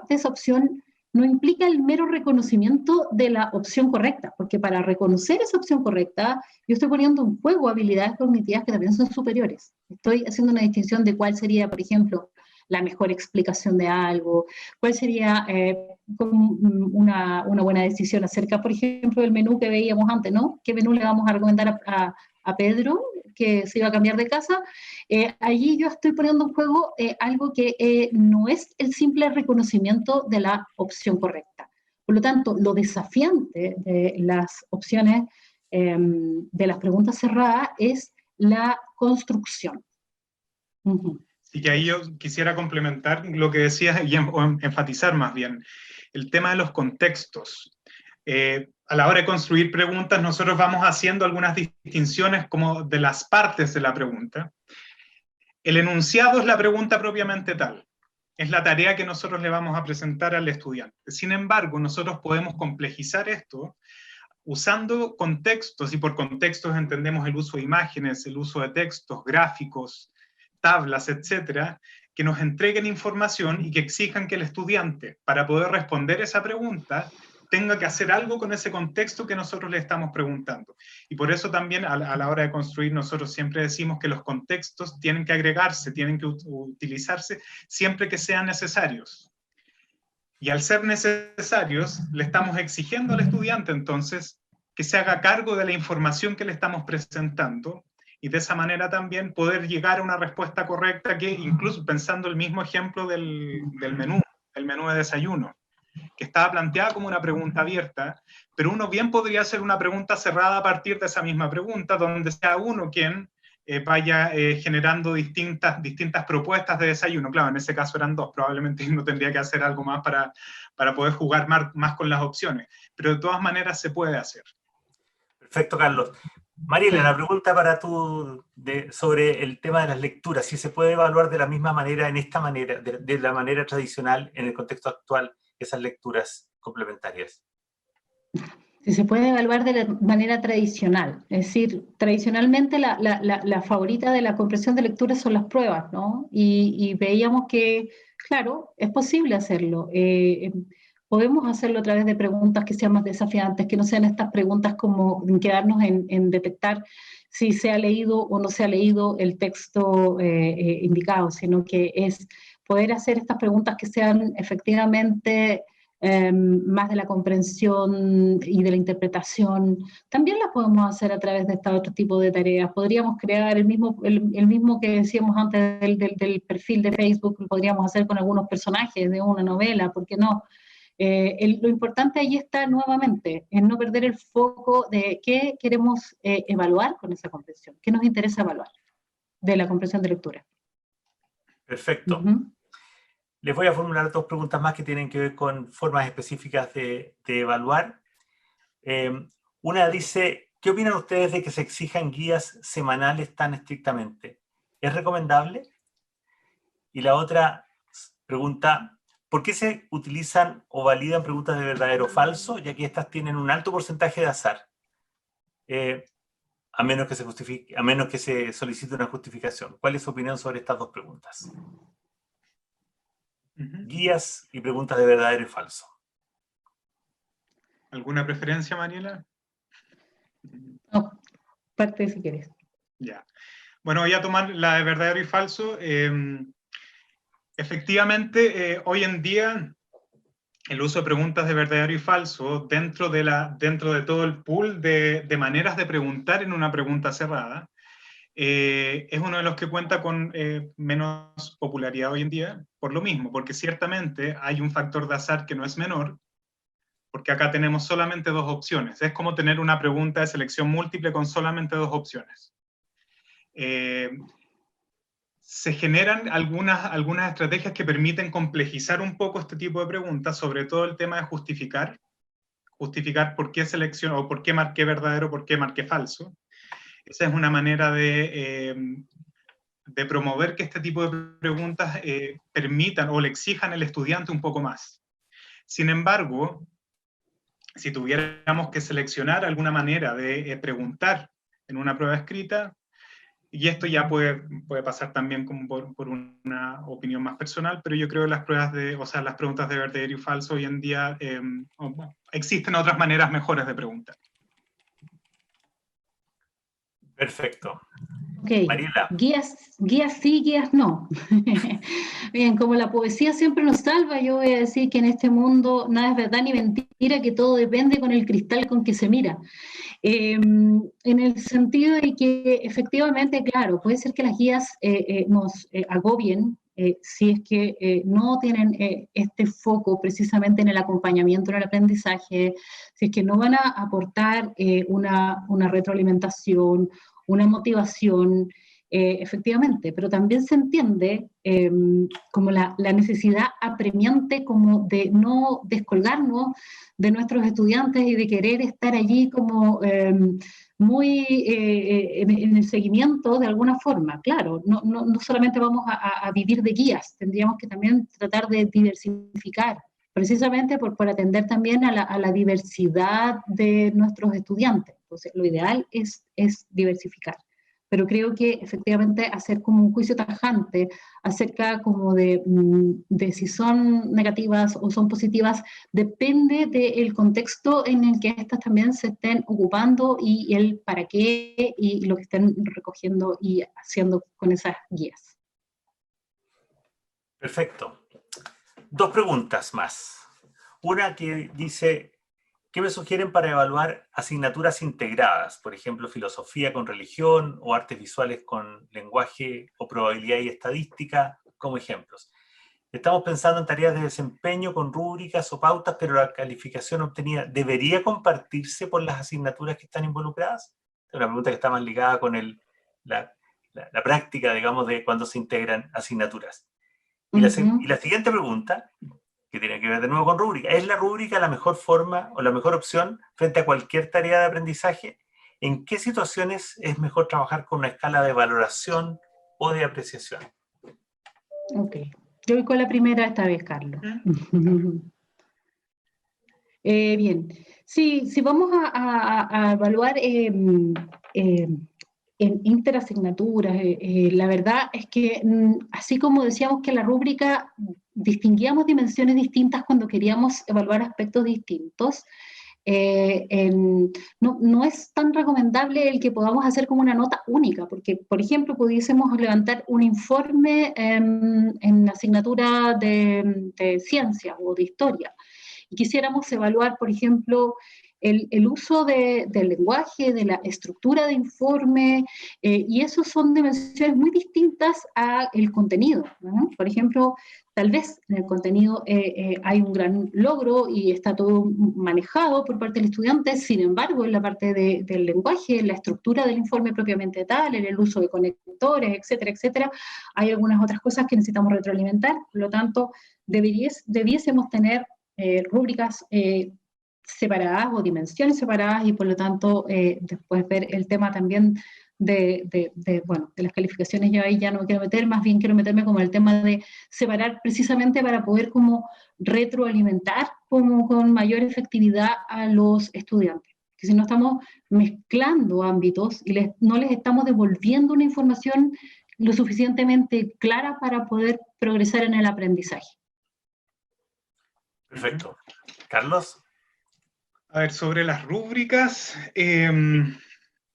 de esa opción no implica el mero reconocimiento de la opción correcta, porque para reconocer esa opción correcta, yo estoy poniendo en juego habilidades cognitivas que también son superiores. Estoy haciendo una distinción de cuál sería, por ejemplo, la mejor explicación de algo, cuál sería una buena decisión acerca, por ejemplo, del menú que veíamos antes, ¿no? ¿Qué menú le vamos a recomendar a Pedro, que se iba a cambiar de casa? Allí yo estoy poniendo en juego algo que no es el simple reconocimiento de la opción correcta. Por lo tanto, lo desafiante de las opciones, de las preguntas cerradas, es la construcción. Y que ahí yo quisiera complementar lo que decías o enfatizar más bien, el tema de los contextos. A la hora de construir preguntas, nosotros vamos haciendo algunas distinciones como de las partes de la pregunta. El enunciado es la pregunta propiamente tal. Es la tarea que nosotros le vamos a presentar al estudiante. Sin embargo, nosotros podemos complejizar esto usando contextos, y por contextos entendemos el uso de imágenes, el uso de textos, gráficos, tablas, etcétera, que nos entreguen información y que exijan que el estudiante, para poder responder esa pregunta, tenga que hacer algo con ese contexto que nosotros le estamos preguntando. Y por eso también a la hora de construir nosotros siempre decimos que los contextos tienen que agregarse, tienen que utilizarse siempre que sean necesarios. Y al ser necesarios, le estamos exigiendo al estudiante entonces que se haga cargo de la información que le estamos presentando, y de esa manera también poder llegar a una respuesta correcta, que incluso pensando el mismo ejemplo del menú, el menú de desayuno, que estaba planteada como una pregunta abierta, pero uno bien podría hacer una pregunta cerrada a partir de esa misma pregunta, donde sea uno quien vaya generando distintas propuestas de desayuno. Claro, en ese caso eran dos, probablemente uno tendría que hacer algo más para poder jugar más con las opciones, pero de todas maneras se puede hacer. Perfecto, Carlos. Mariela, la pregunta para tú sobre el tema de las lecturas, si se puede evaluar de la misma manera, en esta manera, de la manera tradicional, en el contexto actual, esas lecturas complementarias. Si se puede evaluar de la manera tradicional, es decir, tradicionalmente la favorita de la comprensión de lectura son las pruebas, ¿no? Y veíamos que, claro, es posible hacerlo. Podemos hacerlo a través de preguntas que sean más desafiantes, que no sean estas preguntas como quedarnos en detectar si se ha leído o no se ha leído el texto indicado, sino que es poder hacer estas preguntas que sean efectivamente más de la comprensión y de la interpretación. También las podemos hacer a través de este otro tipo de tareas. Podríamos crear el mismo que decíamos antes del perfil de Facebook, lo podríamos hacer con algunos personajes de una novela, ¿por qué no? Lo importante ahí está nuevamente, en no perder el foco de qué queremos evaluar con esa comprensión, qué nos interesa evaluar de la comprensión de lectura. Perfecto. Les voy a formular dos preguntas más que tienen que ver con formas específicas de evaluar. Una dice, ¿qué opinan ustedes de que se exijan guías semanales tan estrictamente? ¿Es recomendable? Y la otra pregunta, ¿por qué se utilizan o validan preguntas de verdadero o falso, ya que estas tienen un alto porcentaje de azar? A menos que se solicite una justificación. ¿Cuál es su opinión sobre estas dos preguntas? Guías y preguntas de verdadero y falso. ¿Alguna preferencia, Mariela? No, parte si quieres. Ya. Bueno, voy a tomar la de verdadero y falso. Efectivamente, hoy en día el uso de preguntas de verdadero y falso dentro de todo el pool de maneras de preguntar en una pregunta cerrada es uno de los que cuenta con menos popularidad hoy en día, por lo mismo, porque ciertamente hay un factor de azar que no es menor, porque acá tenemos solamente dos opciones. Es como tener una pregunta de selección múltiple con solamente dos opciones. Se generan algunas estrategias que permiten complejizar un poco este tipo de preguntas, sobre todo el tema de justificar por qué selecciono, o por qué marqué verdadero, por qué marqué falso. Esa es una manera de promover que este tipo de preguntas permitan o le exijan al estudiante un poco más. Sin embargo, si tuviéramos que seleccionar alguna manera de preguntar en una prueba escrita, y esto ya puede pasar también como por una opinión más personal, pero yo creo que las preguntas de verdadero y falso hoy en día existen otras maneras mejores de preguntar. Perfecto. Ok, Mariela. guías sí, guías no. Bien, como la poesía siempre nos salva, yo voy a decir que en este mundo nada es verdad ni mentira, que todo depende con el cristal con que se mira. En el sentido de que efectivamente, claro, puede ser que las guías nos agobien si es que no tienen este foco precisamente en el acompañamiento en el aprendizaje, si es que no van a aportar una retroalimentación, una motivación, efectivamente, pero también se entiende como la necesidad apremiante como de no descolgarnos de nuestros estudiantes y de querer estar allí como muy en el seguimiento de alguna forma. Claro, no solamente vamos a vivir de guías, tendríamos que también tratar de diversificar, precisamente por atender también a la diversidad de nuestros estudiantes. Entonces, lo ideal es diversificar. Pero creo que efectivamente hacer como un juicio tajante acerca como de si son negativas o son positivas depende del contexto en el que estas también se estén ocupando y el para qué y lo que estén recogiendo y haciendo con esas guías. Perfecto. Dos preguntas más. Una que dice, ¿qué me sugieren para evaluar asignaturas integradas? Por ejemplo, filosofía con religión o artes visuales con lenguaje o probabilidad y estadística como ejemplos. Estamos pensando en tareas de desempeño con rúbricas o pautas, pero la calificación obtenida ¿debería compartirse por las asignaturas que están involucradas? Es una pregunta que está más ligada con la práctica, digamos, de cuando se integran asignaturas. Y la siguiente pregunta, que tiene que ver de nuevo con rúbrica, ¿es la rúbrica la mejor forma o la mejor opción frente a cualquier tarea de aprendizaje? ¿En qué situaciones es mejor trabajar con una escala de valoración o de apreciación? Ok, yo voy con la primera esta vez, Carlos. Bien, si vamos a evaluar en interasignaturas, la verdad es que así como decíamos que la rúbrica distinguíamos dimensiones distintas cuando queríamos evaluar aspectos distintos, no es tan recomendable el que podamos hacer como una nota única, porque, por ejemplo, pudiésemos levantar un informe en asignatura de ciencia o de historia, y quisiéramos evaluar, por ejemplo, el uso del lenguaje, de la estructura de informe, y eso son dimensiones muy distintas al contenido, ¿no? Por ejemplo, tal vez en el contenido hay un gran logro y está todo manejado por parte del estudiante, sin embargo, en la parte del lenguaje, en la estructura del informe propiamente tal, en el uso de conectores, etcétera, etcétera, hay algunas otras cosas que necesitamos retroalimentar, por lo tanto, debiésemos tener rúbricas separadas o dimensiones separadas y por lo tanto después ver el tema también de las calificaciones. Yo ahí ya no me quiero meter, más bien quiero meterme como el tema de separar precisamente para poder como retroalimentar como con mayor efectividad a los estudiantes. Que si no estamos mezclando ámbitos y no les estamos devolviendo una información lo suficientemente clara para poder progresar en el aprendizaje. Perfecto. Carlos. A ver, sobre las rúbricas...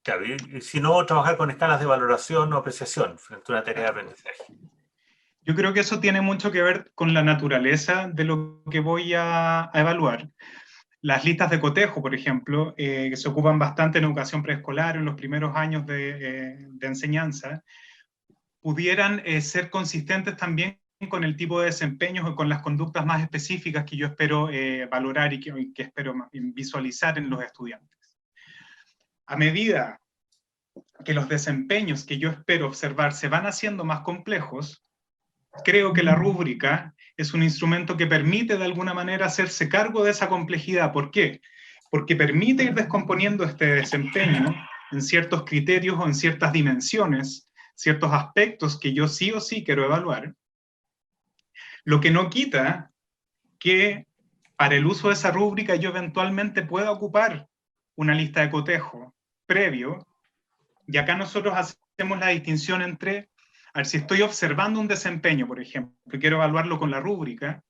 Claro, y si no, trabajar con escalas de valoración o apreciación frente a una tarea de aprendizaje. Yo creo que eso tiene mucho que ver con la naturaleza de lo que voy a evaluar. Las listas de cotejo, por ejemplo, que se ocupan bastante en educación preescolar, en los primeros años de enseñanza, pudieran ser consistentes también con el tipo de desempeños o con las conductas más específicas que yo espero valorar y que espero visualizar en los estudiantes. A medida que los desempeños que yo espero observar se van haciendo más complejos, creo que la rúbrica es un instrumento que permite de alguna manera hacerse cargo de esa complejidad. ¿Por qué? Porque permite ir descomponiendo este desempeño en ciertos criterios o en ciertas dimensiones, ciertos aspectos que yo sí o sí quiero evaluar, lo que no quita que para el uso de esa rúbrica yo eventualmente pueda ocupar una lista de cotejo previo, y acá nosotros hacemos la distinción entre, a ver, si estoy observando un desempeño, por ejemplo, y quiero evaluarlo con la rúbrica,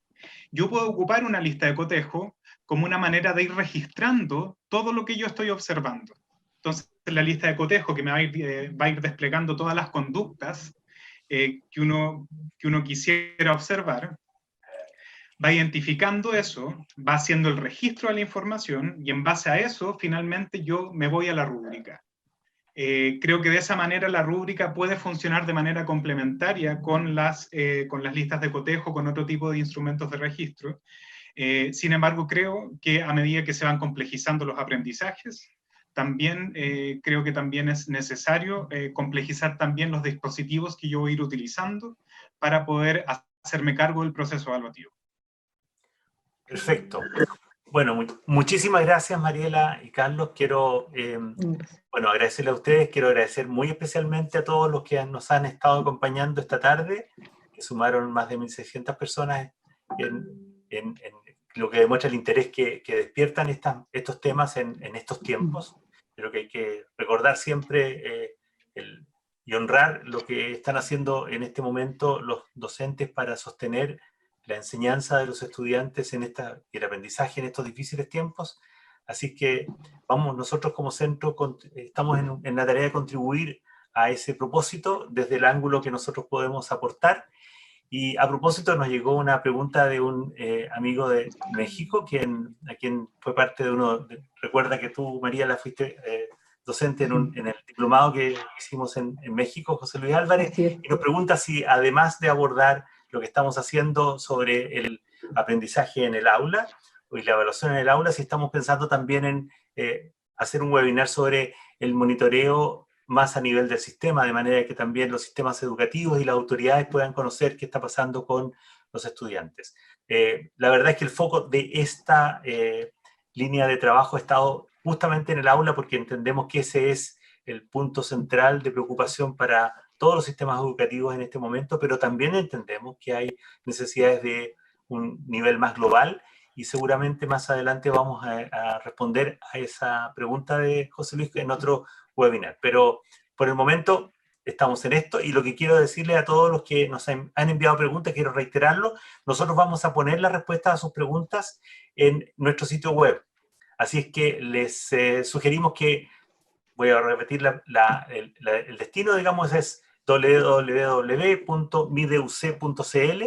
yo puedo ocupar una lista de cotejo como una manera de ir registrando todo lo que yo estoy observando. Entonces, la lista de cotejo que me va a ir desplegando todas las conductas que uno quisiera observar, va identificando eso, va haciendo el registro de la información, y en base a eso, finalmente yo me voy a la rúbrica. Creo que de esa manera la rúbrica puede funcionar de manera complementaria con las listas de cotejo, con otro tipo de instrumentos de registro. Sin embargo, creo que a medida que se van complejizando los aprendizajes, también creo que también es necesario complejizar también los dispositivos que yo voy a ir utilizando para poder hacerme cargo del proceso evaluativo. Perfecto. Bueno, muchísimas gracias, Mariela y Carlos. Quiero agradecerle a ustedes. Quiero agradecer muy especialmente a todos los que nos han estado acompañando esta tarde, que sumaron más de 1.600 personas, en lo que demuestra el interés que despiertan estos temas en estos tiempos. Creo que hay que recordar siempre y honrar lo que están haciendo en este momento los docentes para sostener la enseñanza de los estudiantes y el aprendizaje en estos difíciles tiempos. Así que nosotros como centro estamos en la tarea de contribuir a ese propósito desde el ángulo que nosotros podemos aportar. Y a propósito, nos llegó una pregunta de un amigo de México, a quien fue parte de recuerda que tú, María, fuiste docente en el diplomado que hicimos en México, José Luis Álvarez, y nos pregunta si, además de abordar lo que estamos haciendo sobre el aprendizaje en el aula y la evaluación en el aula, si estamos pensando también en hacer un webinar sobre el monitoreo más a nivel del sistema, de manera que también los sistemas educativos y las autoridades puedan conocer qué está pasando con los estudiantes. La verdad es que el foco de esta línea de trabajo ha estado justamente en el aula, porque entendemos que ese es el punto central de preocupación para todos los sistemas educativos en este momento, pero también entendemos que hay necesidades de un nivel más global, y seguramente más adelante vamos a responder a esa pregunta de José Luis en otro webinar. Pero por el momento estamos en esto, y lo que quiero decirle a todos los que nos han enviado preguntas, quiero reiterarlo, nosotros vamos a poner las respuestas a sus preguntas en nuestro sitio web. Así es que les sugerimos que, voy a repetir el destino, digamos, es www.mideuc.cl,